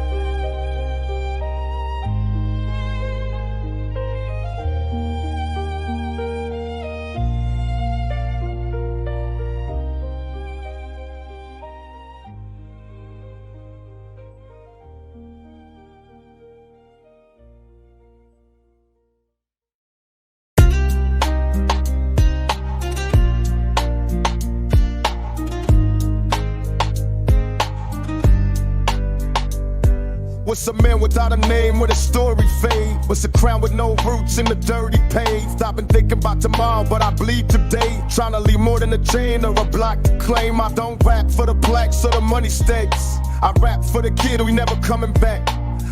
What's a man without a name, with a story fade? What's a crown with no roots in the dirty paved? I've been thinking about tomorrow, but I bleed today. Trying to leave more than a chain or a block to claim. I don't rap for the plaques or the money stakes. I rap for the kid who never coming back.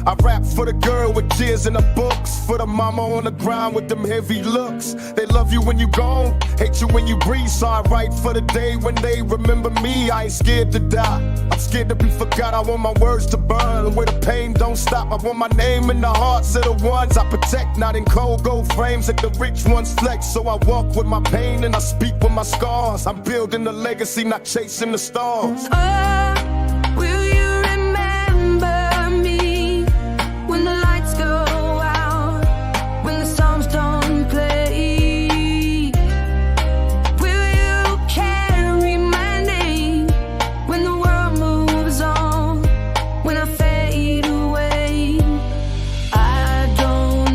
I rap for the girl with tears in her books. For the mama on the ground with them heavy looks. They love you when you gone, hate you when you breathe. So I write for the day when they remember me. I ain't scared to die, I'm scared to be forgot. I want my words to burn where the pain don't stop. I want my name in the hearts of the ones I protect. Not in cold gold frames that the rich ones flex. So I walk with my pain and I speak with my scars. I'm building a legacy, not chasing the stars. Will you remember me when the lights go out, when the songs don't play? Will you carry my name when the world moves on, when I fade away? I don't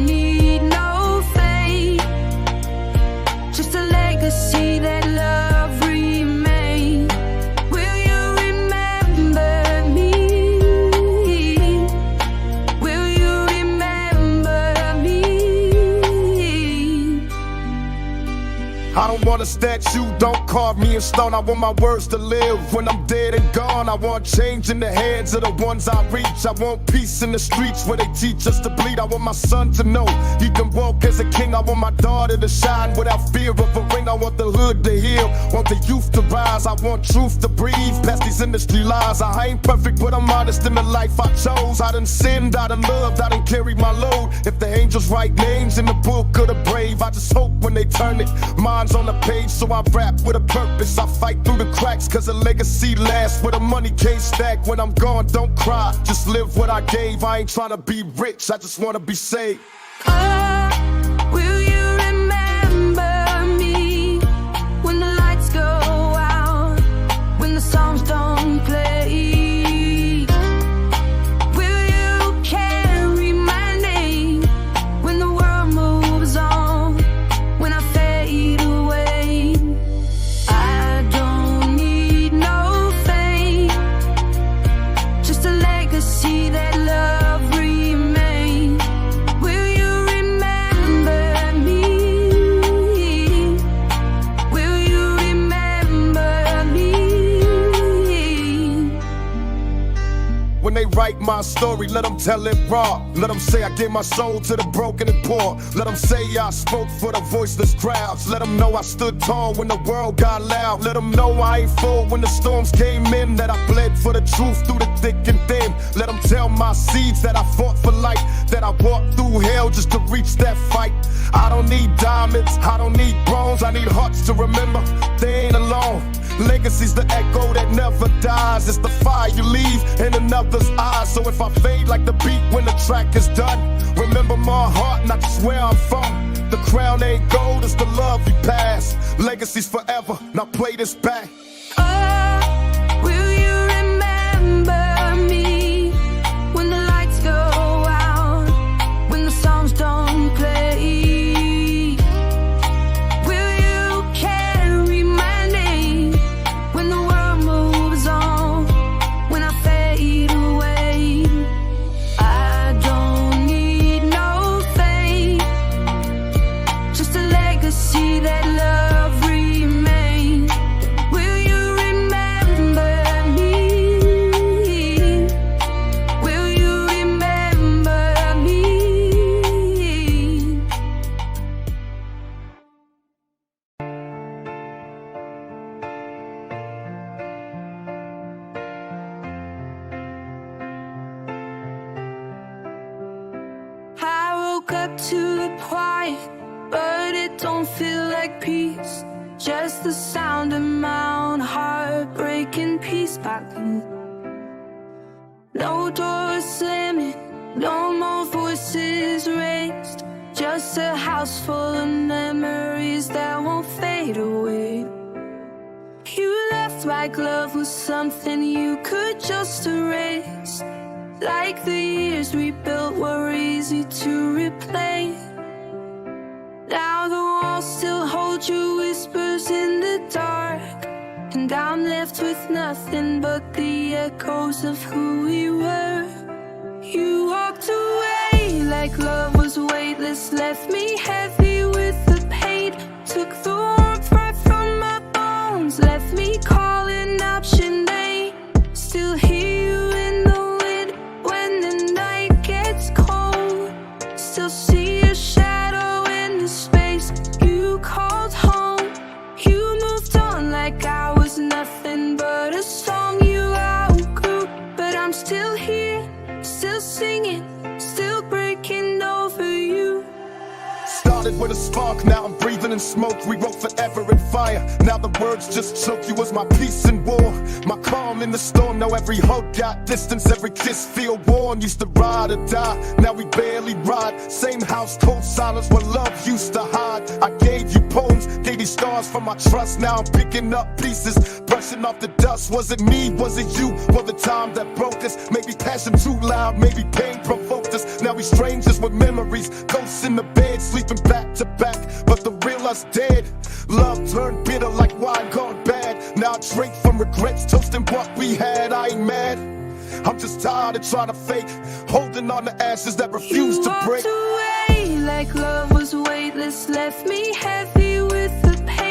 I don't want a statue, don't carve me in stone. I want my words to live when I'm dead and gone. I want change in the hands of the ones I reach. I want peace in the streets where they teach us to bleed. I want my son to know he can walk as a king. I want my daughter to shine without fear of a ring. I want the hood to heal, want the youth to rise. I want truth to breathe past these industry lies. I ain't perfect, but I'm honest in the life I chose. I done sinned, I done loved, I done carried my load. If the angels write names in the book of the brave, I just hope when they turn it, mine's on the page. So I rap with a purpose. I fight through the cracks, cause a legacy lasts where the money can't stack. When I'm gone, don't cry, just live what I gave. I ain't trying to be rich, I just wanna be saved. Will you remember me when the lights go out, when the songs don't play? Will you carry my name when the world moves on, when I fade away? I don't need no fame, just a legacy that love remains. Will you remember me? Will you remember me? When they write my story, let them tell it raw. Let them say I gave my soul to the broken and poor. Let them say I spoke for the voiceless crowds. Let them know I stood tall when the world got loud. Let them know I ain't full when the storms came in, that I bled for the truth through the thick and thin. Let them tell my seeds that I fought for life, that I walked through hell just to reach that fight. I don't need diamonds, I don't need bronze, I need hearts to remember they ain't alone. Legacy's the echo that never dies. It's the fire you leave in another's eyes. So if I fade like the beat when the track is done, remember my heart, not just where I'm from. The crown ain't gold, it's the love we pass. Legacy's forever, now play this back. Will you remember me when the lights go out, when the songs don't play? Will you carry my name when the world moves on, when I fade away? I don't need no fame, just a legacy that love remains. Will you remember me? Will you remember me? I woke up to the quiet, but it don't feel like peace. Just the sound of my own heart breaking piece by piece. No doors slamming, no more voices raised. Just a house full of memories that won't fade away. You left like love was something you could just erase. Like the years we built were easy to replay. Now the walls still hold your whispers in the dark, and I'm left with nothing but the echoes of who we were. You walked away like love was weightless, left me heavy with the pain. Took the warmth right from my bones, left me calling out your name. Still hear you in the wind when the night gets cold. Still see your shadow in the space you called home. You moved on like I was nothing but a song you outgrew. But I'm still here, still singing, still breaking over you. Started with a spark, now I'm breathing in smoke. We wrote forever in fire, now the words just choke. You was my peace in war, my calm in the storm. Now every hug got distance, every kiss feel warm. Used to ride or die, now we barely ride. Same house, cold silence where love used to hide. I gave you poems, gave you stars from my trust. Now I'm picking up pieces, brushing off the dust. Was it me, was it you, or the time that broke us? Maybe passion too loud, maybe pain provoked us. Now we strangers with memories, ghosts in the bed, sleeping back to back. But the real us dead. Love turned bitter like wine gone bad. Now I drink from regrets, toasting what we had. I ain't mad, I'm just tired of trying to fake, holding on to ashes that refuse to break. You walked away like love was weightless, left me heavy with the pain.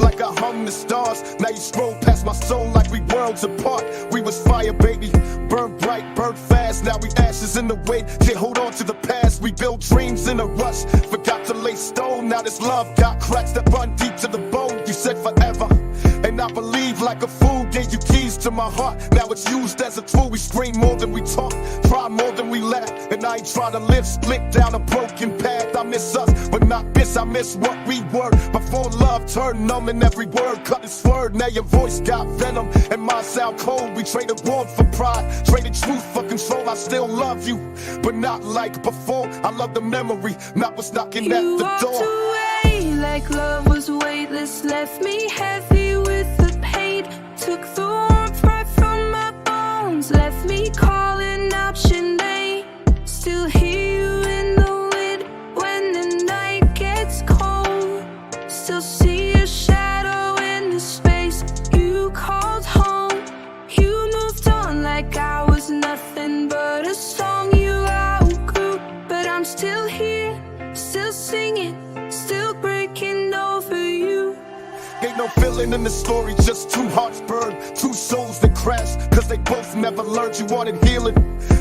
like I hung the stars. Now you stroll past my soul like we worlds apart. We was fire, baby, burn bright, burn fast. Now we ashes in the wind, can't hold on to the past. We build dreams in a rush, forgot to lay stone. Now this love got cracks that run deep to the bone. You said forever, and I believe like a fool. Gave you keys to my heart, now it's used as a tool. We scream more than we talk, cry more than we laugh. And I ain't trying to live split down a broken path. I miss us, but not this, I miss what we were. Before love turned numb and every word cut its word. Now your voice got venom and mine sound cold. We traded warmth for pride, traded truth for control. I still love you, but not like before. I love the memory, not what's knocking at the door. You walked away like love was weightless, left me heavy with the pain. Took the warmth right from my bones, left me calling out your name. Still hear you in the wind when the night gets cold. Still see your shadow in the space you called home. You moved on like I was nothing but a song you outgrew. But I'm still here, still singing, still breaking over you. Ain't no feeling in the story, just two hearts burned, two souls that crashed, cause they both never learned you wanted healing.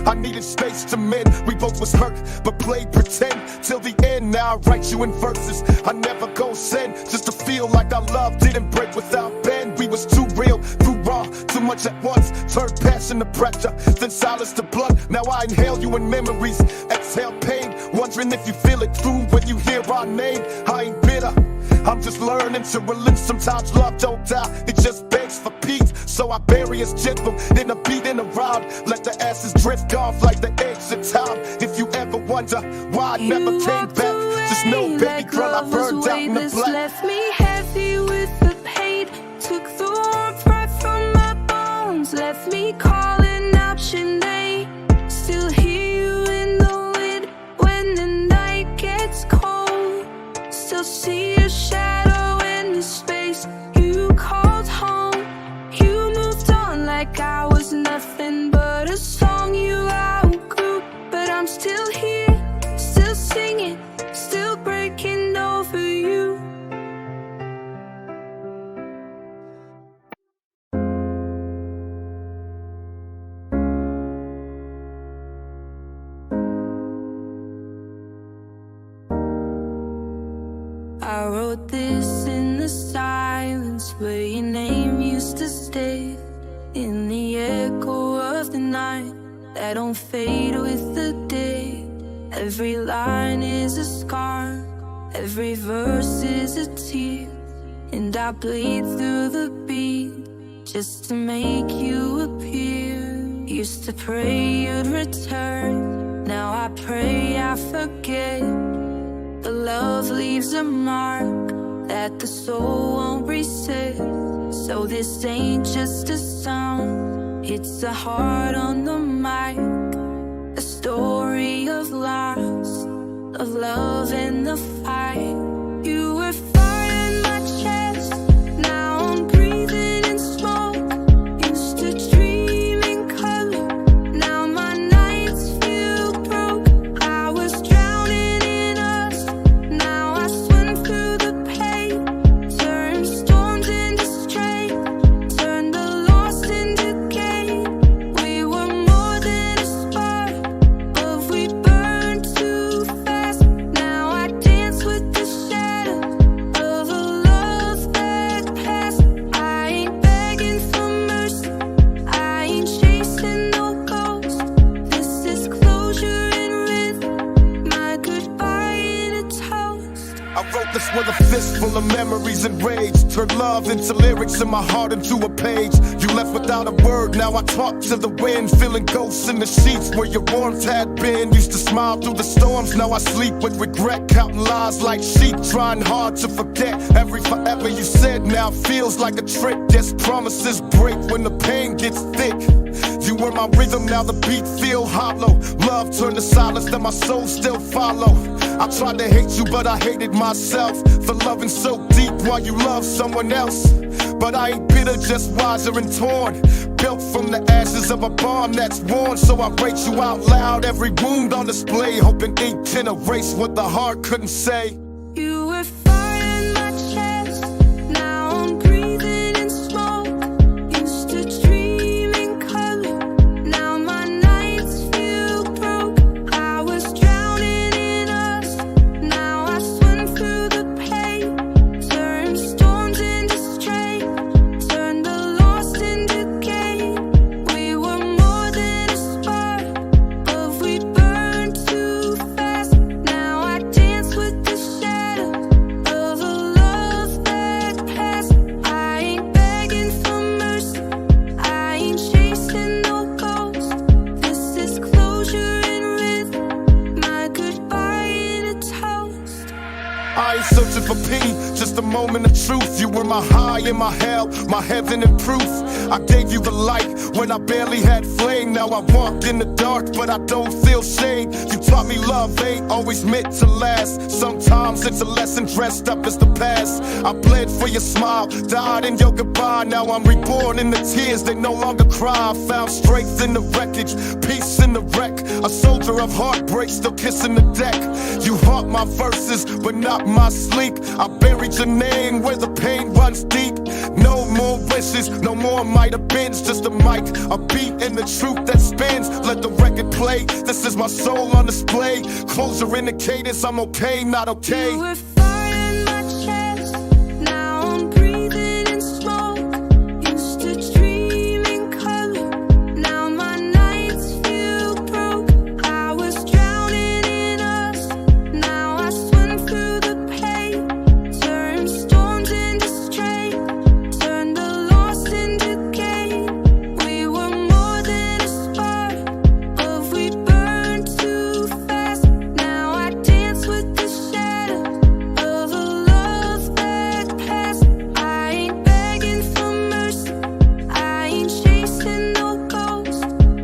I needed space to mend, we both was hurt, but played pretend till the end. Now I write you in verses, I never go send, just to feel like our love didn't break without bend. We was too real, too raw, too much at once, turned passion to pressure, then silence to blood. Now I inhale you in memories, exhale pain, wondering if you feel it through when you hear our name. I ain't bitter, I'm just learning to relent. Sometimes love don't die, it just begs for peace. So I bury its gentle, then a beating around. Let the ashes drift off like the eggs of time. If you ever wonder why I never came back, just know, baby girl, I burned out in the black. Left me heavy with the pain. Took the warmth right from my bones, left me calling out your name. Still hear you in the wind when the night gets cold. Still see your shadow in the space you called home. You moved on like I was nothing but a song you outgrew. But I'm still here, still singing, still breaking over you. I wrote this in the silence where your name used to stay, in the echo of the night that don't fade with the day. Every line is a scar, every verse is a tear, and I bleed through the beat just to make you appear. Used to pray you'd return, now I pray I forget. The love leaves a mark that the soul won't reset. So this ain't just a sound, it's a heart on the mic. A story of loss, of love and the fight. You were fire in my chest, now I'm breathing in smoke. Used to dream in color, now my nights feel broke. I was drowning in us, now I swim through the pain. Turn storms into strength, turn the lost into gain. We were more than a spark, but we burned too fast. Now I dance with the shadows of a love that passed. I ain't begging for mercy, I ain't chasing no ghost. This is closure and rhythm, my goodbye in a toast. I wrote this with a fist full of memories and rage. Turned love into lyrics and my heart into a page. You left without a word, now I talk to the wind. Feeling ghosts in the sheets where your warmth had been. Used to smile through the storms, now I sleep with regret. Counting lies like sheep, trying hard to forget. Every forever you said now feels like a trick. Yes, promises break when the pain gets thick. You were my rhythm, now the beat feel hollow. Love turned to silence that my soul still follow. I tried to hate you, but I hated myself for loving so deep while you love someone else. But I ain't bitter, just wiser and torn. Built from the ashes of a bond that's worn. So I rate you out loud, every wound on display. Hoping ink can erase what the heart couldn't say. You were fire in my chest, now truth. You were my high and my hell, my heaven and proof. I gave you the light when I barely had flame. Now I walk in the dark, but I don't feel shame. You taught me love ain't always meant to last. Sometimes it's a lesson dressed up as the past. I bled for your smile, died in your goodbye. Now I'm reborn in the tears, they no longer cry. I found strength in the wreckage, peace in the wreck. A soldier of heartbreak, still kissing the deck. You haunt my verses, but not my sleep. I buried your name where the pain runs deep. No more wishes, no more might have been. Just a mic, a beat, and the truth that spins. Let the record play, this is my soul on display. Closer in the cadence, I'm okay, not okay. You were fire in my chest, now I'm breathing in smoke. Used to dream in color, now my nights feel broke. I was drowning in us, now I swim through the pain. Turn storms into strength, turn the lost into gain. We were more than a spark, but we burned too fast. Now I dance with the shadow of a love that passed. I ain't begging for mercy, I ain't chasing no ghost.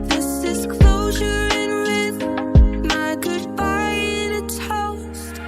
This is closure and rhythm, my goodbye in a toast.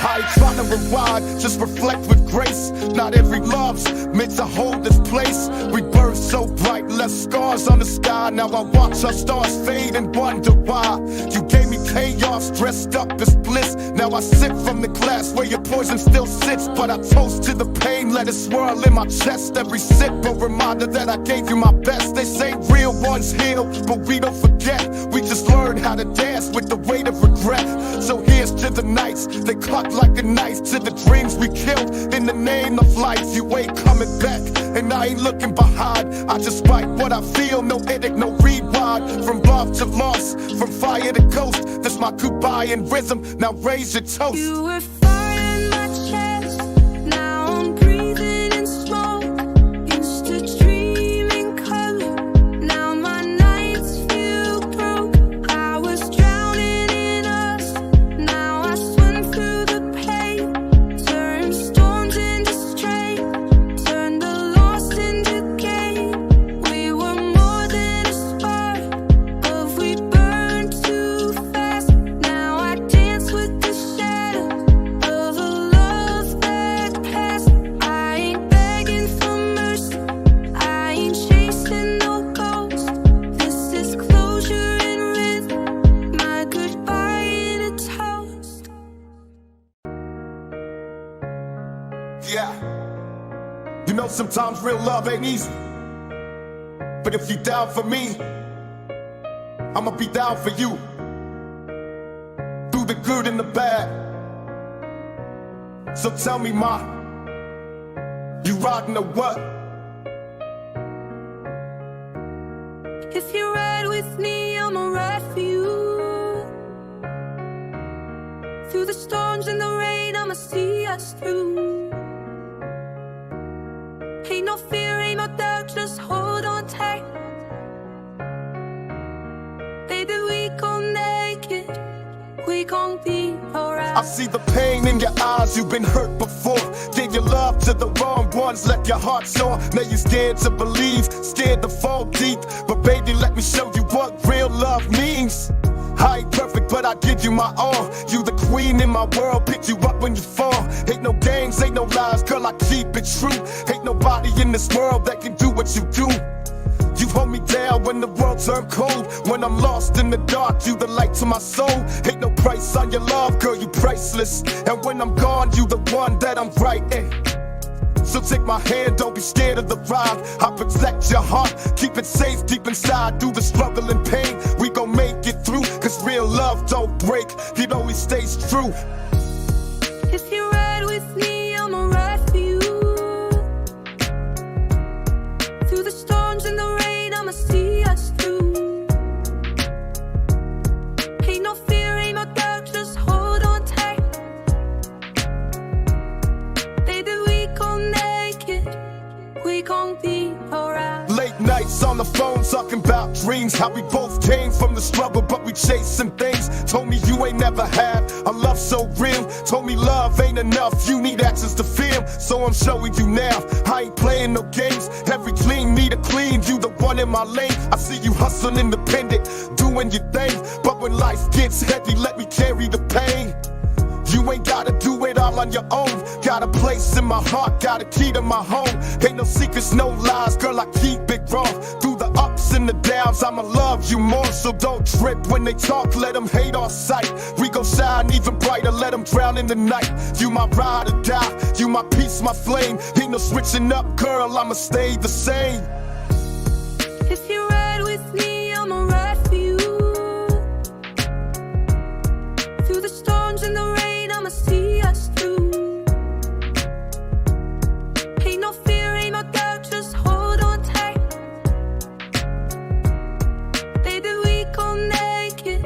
I ain't trying to rewind, just reflect with grace. Not every love's meant to hold this place. We burn so bright, left scars on the sky. Now I watch our stars fade and wonder why. You gave me chaos dressed up as bliss. Now I sip from the glass where your poison still sits. But I toast to the pain, let it swirl in my chest. Every sip a reminder that I gave you my best. They say real ones heal, but we don't forget. We just learn how to dance with the weight of regret. So here's to the nights, they cut like a knife. To the dreams we killed in the name of life. You ain't coming back, and I ain't looking behind. I just write what I feel, no edit, no rewind. From love to loss, from fire to ghost. This my goodbye in rhythm, now raise your toast. You were fire in my chest, now I'm breathing in smoke. Used to dream in color, now my nights feel broke. I was drowning in us, now I swim through the pain. Turn storms into strength, turn the lost into gain. We were more than a spark, but we burned too fast. Now I dance with the shadow of a love that passed. I ain't begging for mercy, I ain't chasing no ghost. This is closure and rhythm, my goodbye in a toast. Yeah. You know sometimes real love ain't easy, but if you down for me, I'ma be down for you. Through the good and the bad. So tell me, ma, you riding or what? If you ride with me, I'ma ride for you. Through the storms and the rain, I'ma see us through. Ain't no fear, ain't no doubt, just hold on tight. Baby, we gon' make it, we gon' be alright. I see the pain in your eyes, you've been hurt before. Gave your love to the wrong ones, left your heart sore. Now you scared to believe, scared to fall deep. But baby, let me show you what real love means. I ain't perfect, but I give you my all. You the queen in my world, pick you up when you fall. Ain't no games, ain't no lies, girl, I keep it true. Ain't nobody in this world that can do what you do. You hold me down when the world turn cold. When I'm lost in the dark, you the light to my soul. Ain't no price on your love, girl, you priceless. And when I'm gone, you the one that I'm writing. So take my hand, don't be scared of the ride. I'll protect your heart, keep it safe deep inside. Through the struggle and pain, we gon' make it through. Cause real love don't break, it always stays true. If you ride with me, I'ma ride for you. Through the storms and the rain, I'ma see us through. Ain't no fear, ain't no doubt, just hold on tight. Baby, we gon' make it, we gon' be alright. Late nights on the phone talking about dreams. How we both came from the struggle, but we chasing things. Told me you ain't never had a love love so real. Told me love ain't enough, you need actions to feel. So I'm showing you now, I ain't playing no games. Every clean need a clean, you the one in my lane. I see you hustling independent, doing your thing. But when life gets heavy, let me carry the pain. You ain't gotta do it all on your own. Got a place in my heart, got a key to my home. Ain't no secrets, no lies, girl, I keep it raw. Through the ups and the downs, I'ma love you more. So don't trip when they talk, let them hate our sight. We gon' shine even brighter, let them drown in the night. You my ride or die, you my peace, my flame. Ain't no switching up, girl, I'ma stay the same. If you ride with me, I'ma ride for you. Through the storms and the rain, I'ma see us through. Ain't no fear, ain't no doubt, just hold on tight. Baby, we gon' make it,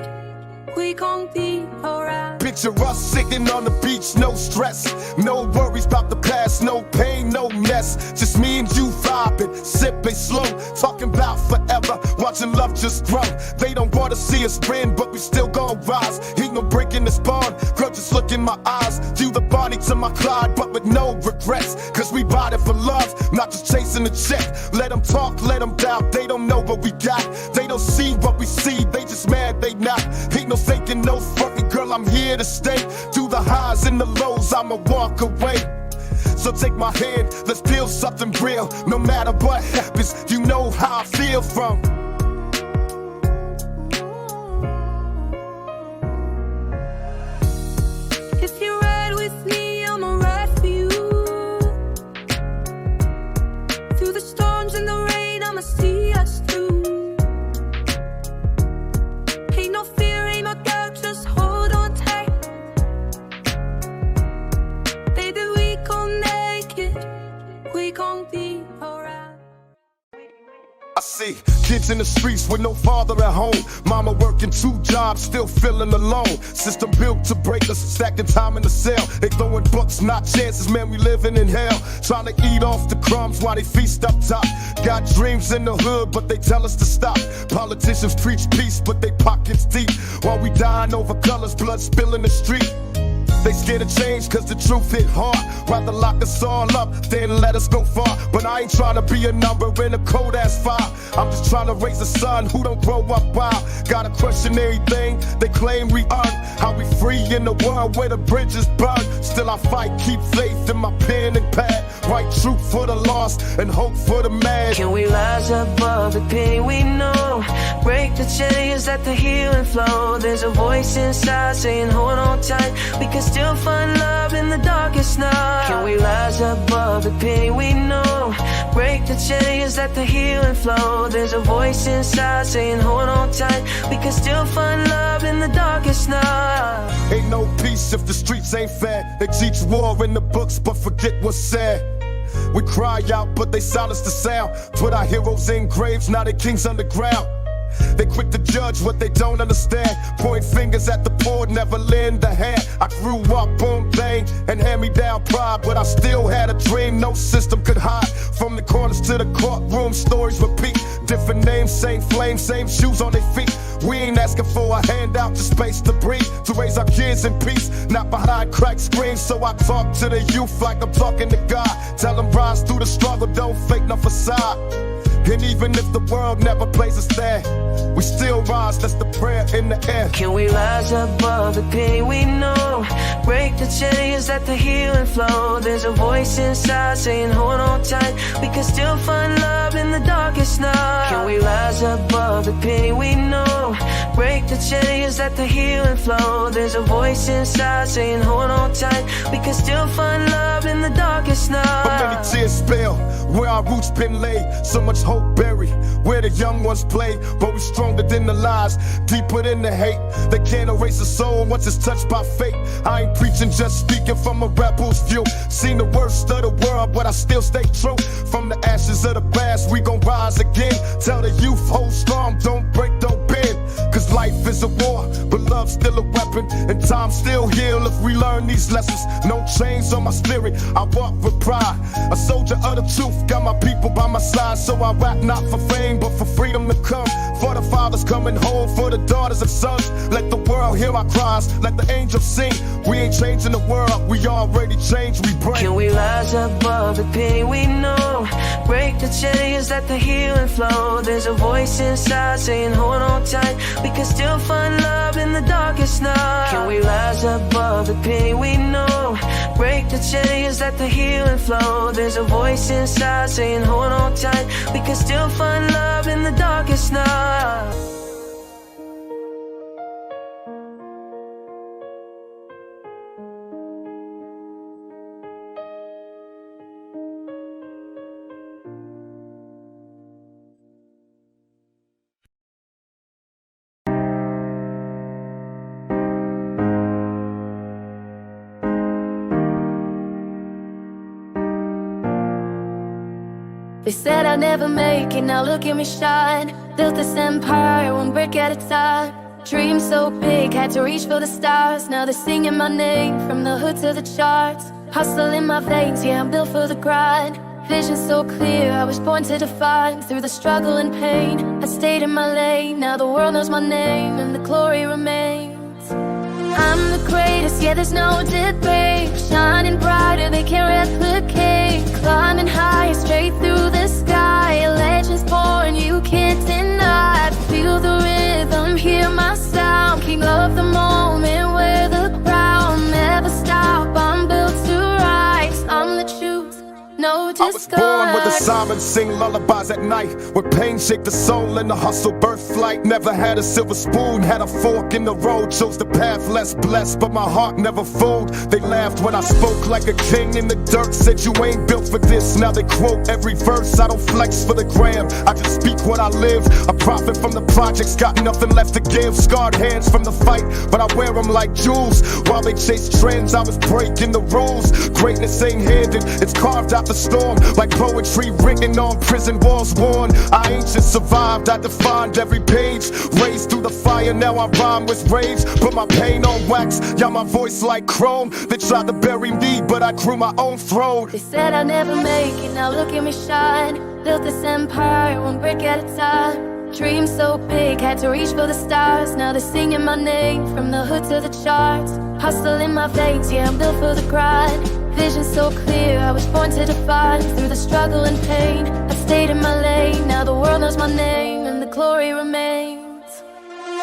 we gon' be alright. Picture us sitting on the beach, no stress. No worries about the past, no pain, no mess. Just me and you vibing, sipping slow. Talking about forever, watching love just grow. They don't wanna see us win, but we still gon' rise. Ain't no breaking this bond, girl, just look in my eyes. You the Bonnie to my Clyde, but with no regrets. Cause we bought it for love, not just chasing a check. Let them talk, let them doubt, they don't know what we got. They don't see what we see, they just mad they not. Ain't no faking, no fronting, girl, I'm here to stay. Through the highs and the lows, I'ma walk away. So take my hand, let's build something real. No matter what happens, you know how I feel from. If you ride with me, I'ma ride for you. Through the storms and the rain, I'ma see us through. Ain't no fear, ain't no doubt, just hold on tight. Baby, we gon' make it, we gon' be alright. I see kids in the streets with no father at home. Mama working 2 jobs, still feeling alone. System built to break us, stacking time in the cell. They throwing books, not chances, man, we living in hell. Trying to eat off the crumbs while they feast up top. Got dreams in the hood, but they tell us to stop. Politicians preach peace, but they pockets deep. While we dying over colors, blood spilling the street. They scared of change cause the truth hit hard. Rather lock us all up than let us go far. But I ain't trying to be a number in a cold ass fire. I'm just trying to raise a son who don't grow up wild. Gotta question everything they claim we earn. How we free in the world where the bridges burn. Still I fight, keep faith in my pen and pad. Write truth for the lost and hope for the mad. Can we rise above the pain we know? Break the chains, let the healing flow. There's a voice inside saying hold on tight. We can still find love in the darkest night. Can we rise above the pain we know? Break the chains, let the healing flow. There's a voice inside saying hold on tight. We can still find love in the darkest night. Ain't no peace if the streets ain't fair. They teach war in the books but forget what's said. We cry out but they silence the sound. Put our heroes in graves, now they kings underground. They quick to judge what they don't understand. Point fingers at the poor, never lend a hand. I grew up on bang and hand-me-down pride, but I still had a dream no system could hide. From the corners to the courtroom, stories repeat. Different names, same flame, same shoes on their feet. We ain't asking for a handout, just space to breathe. To raise our kids in peace, not behind cracked screens. So I talk to the youth like I'm talking to God. Tell them rise through the struggle, don't fake no facade. And even if the world never plays us there, we still rise, that's the prayer in the air. Can we rise above the pain we know? Break the chains, let the healing flow. There's a voice inside saying hold on tight. We can still find love in the darkest night. Can we rise above the pain we know? Break the chains, let the healing flow. There's a voice inside saying hold on tight. We can still find love in the darkest night. How many tears spill where our roots been laid? So much hope buried where the young ones play. But we stronger than the lies, deeper than the hate. They can't erase a soul once it's touched by fate. I ain't preaching, just speaking from a rebel's view. Seen the worst of the world, but I still stay true. From the ashes of the past, we gon' rise again. Tell the youth, hold strong, don't break, don't bend. Cause Life is a war, but love's still a weapon, and time still heal if we learn these lessons. No chains on my spirit, I walk with pride. A soldier of the truth, got my people by my side. So I rap not for fame, but for freedom to come. For the fathers coming home, for the daughters and sons. Let the world hear our cries, let the angels sing. We ain't changing the world, we already changed, we bring. Can we rise above the pain we know? Break the chains, let the healing flow. There's a voice inside saying hold on tight. We can still find love in the darkest night. Can we rise above the pain we know? Break the chains, let the healing flow. There's a voice inside saying hold on tight. We can still find love in the darkest night. They said I'd never make it, now look at me shine. Built this empire, one brick at a time. Dream so big, had to reach for the stars. Now they're singing my name, from the hood to the charts. Hustle in my veins, yeah, I'm built for the grind. Vision so clear, I was born to define. Through the struggle and pain, I stayed in my lane. Now the world knows my name, and the glory remains. I'm the greatest, yeah, there's no debate. Shining brighter, they can't replicate. Climbing higher, straight through the sky. A legend's born, you can't deny. Feel the rhythm, hear my sound. King of the moment, wear the crown. Never stop, I'm built to rise. I'm the truth, no disguise. I was born with the sirens sing lullabies at night, where pain shake the soul and the hustle birth flight. Never had a silver spoon, had a fork in the road. Chose the path less blessed, but my heart never fooled. They laughed when I spoke like a king in the dirt. Said you ain't built for this, now they quote every verse. I don't flex for the gram, I just speak what I live. A prophet from the projects, got nothing left to give. Scarred hands from the fight, but I wear them like jewels. While they chase trends, I was breaking the rules. Greatness ain't handed, it's carved out the storm. Like poetry written on prison walls worn. I ain't just survived, I defined every page. Raised through the fire, now I rhyme with rage. Put my pain on wax, yeah, my voice like chrome. They tried to bury me, but I grew my own throne. They said I'd never make it, now look at me shine. Built this empire, one brick at a time. Dream so big, had to reach for the stars. Now they're singing my name, from the hood to the charts. Hustle in my veins, yeah, I'm built for the grind. Vision so clear, I was born to define. Through the struggle and pain, I stayed in my lane. Now the world knows my name, and the glory remains.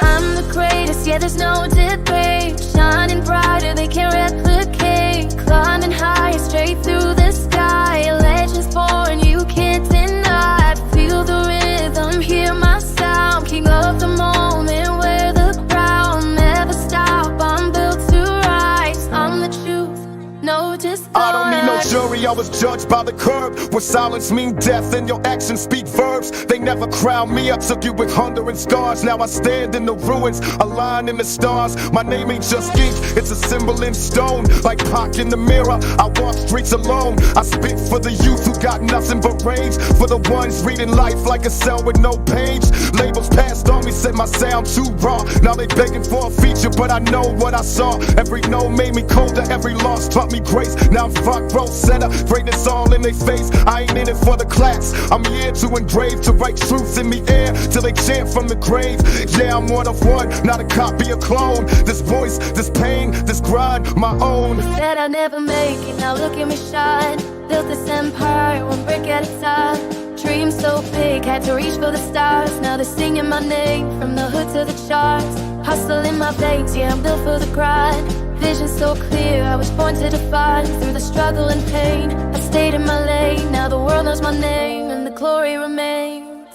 I'm the greatest, yeah, there's no debate. Shining brighter, they can't replicate. Climbing higher, straight through the sky. A legend's born, you can't deny. Feel the rhythm, hear my sound. King of the moment, wear the crown. Never stop, I'm built to rise. I'm the truth, no disguise. I don't need no jury, I was judged by the curb. Where silence mean death and your actions speak verbs. They never crowned me, I took you with hunger and scars. Now I stand in the ruins, a line in the stars. My name ain't just ink, it's a symbol in stone. Like Pac in the mirror, I walk streets alone. I spit for the youth who got nothing but rage. For the ones reading life like a cell with no page. Labels passed on me, said my sound too raw. Now they begging for a feature, but I know what I saw. Every no made me colder, every loss taught me grace. Now I'm front row center, greatness all in their face. I ain't in it for the claps, I'm here to engrave, to write truths in the air till they chant from the grave. Yeah, I'm one of one, not a copy, a clone. This voice, this pain, this grind, my own. Said I'd never make it, now look at me shine. Built this empire, one brick at a time. Dream so big, had to reach for the stars. Now they're singing my name, from the hood to the charts. Hustle in my veins, yeah, I'm built for the grind. Vision so clear, I was born to define. Through the struggle and pain, I stayed in my lane. Now the world knows my name, and the glory remains.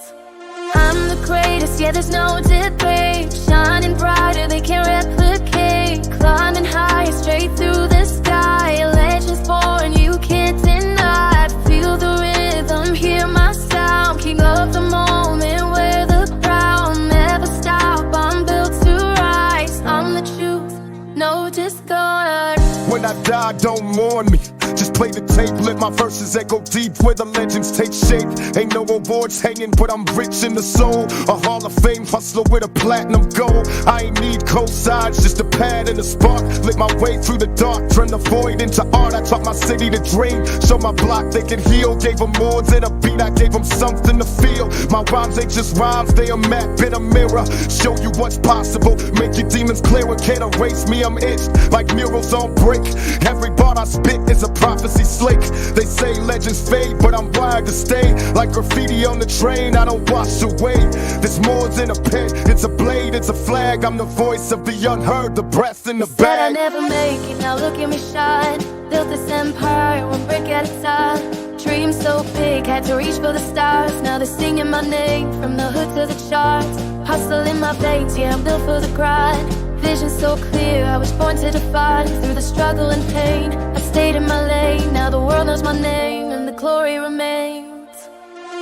I'm the greatest, yeah, there's no debate. Shining brighter, they can't replicate. Climbing higher, straight through the sky. A legend's born, you can't deny. Feel the rhythm, hear my sound. King of the moment, wear the crown. Never stop, I'm built to rise. I'm the truth, no disguise. When I die, don't mourn me, just play the tape, let my verses echo deep where the legends take shape. Ain't no awards hanging, but I'm rich in the soul. A Hall of Fame hustler with a platinum goal. I ain't need cosigns, just a pad and a spark. Lit my way through the dark, turned the void into art. I taught my city to dream, show my block they can heal. Gave them more than a beat, I gave them something to feel. My rhymes ain't just rhymes, they a map in a mirror. Show you what's possible, make your demons clearer. Can't erase me, I'm itched like murals on brick. Every bar I spit is a prophecy slick. They say legends fade, but I'm wired to stay. Like graffiti on the train, I don't wash away. There's more than a pen, it's a blade, it's a flag. I'm the voice of the unheard, the breath in the Said bag. I'd never make it, now look at me shine. Built this empire, one brick at a time. Dreams so big, had to reach for the stars. Now they're singing my name, from the hood to the charts. Hustle in my veins, yeah, I'm built for the grind. Vision so clear, I was born to define. Through the struggle and pain, I've stayed in my lane. Now the world knows my name, and the glory remains.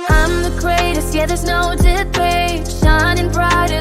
I'm the greatest, yeah, there's no debate. Shining bright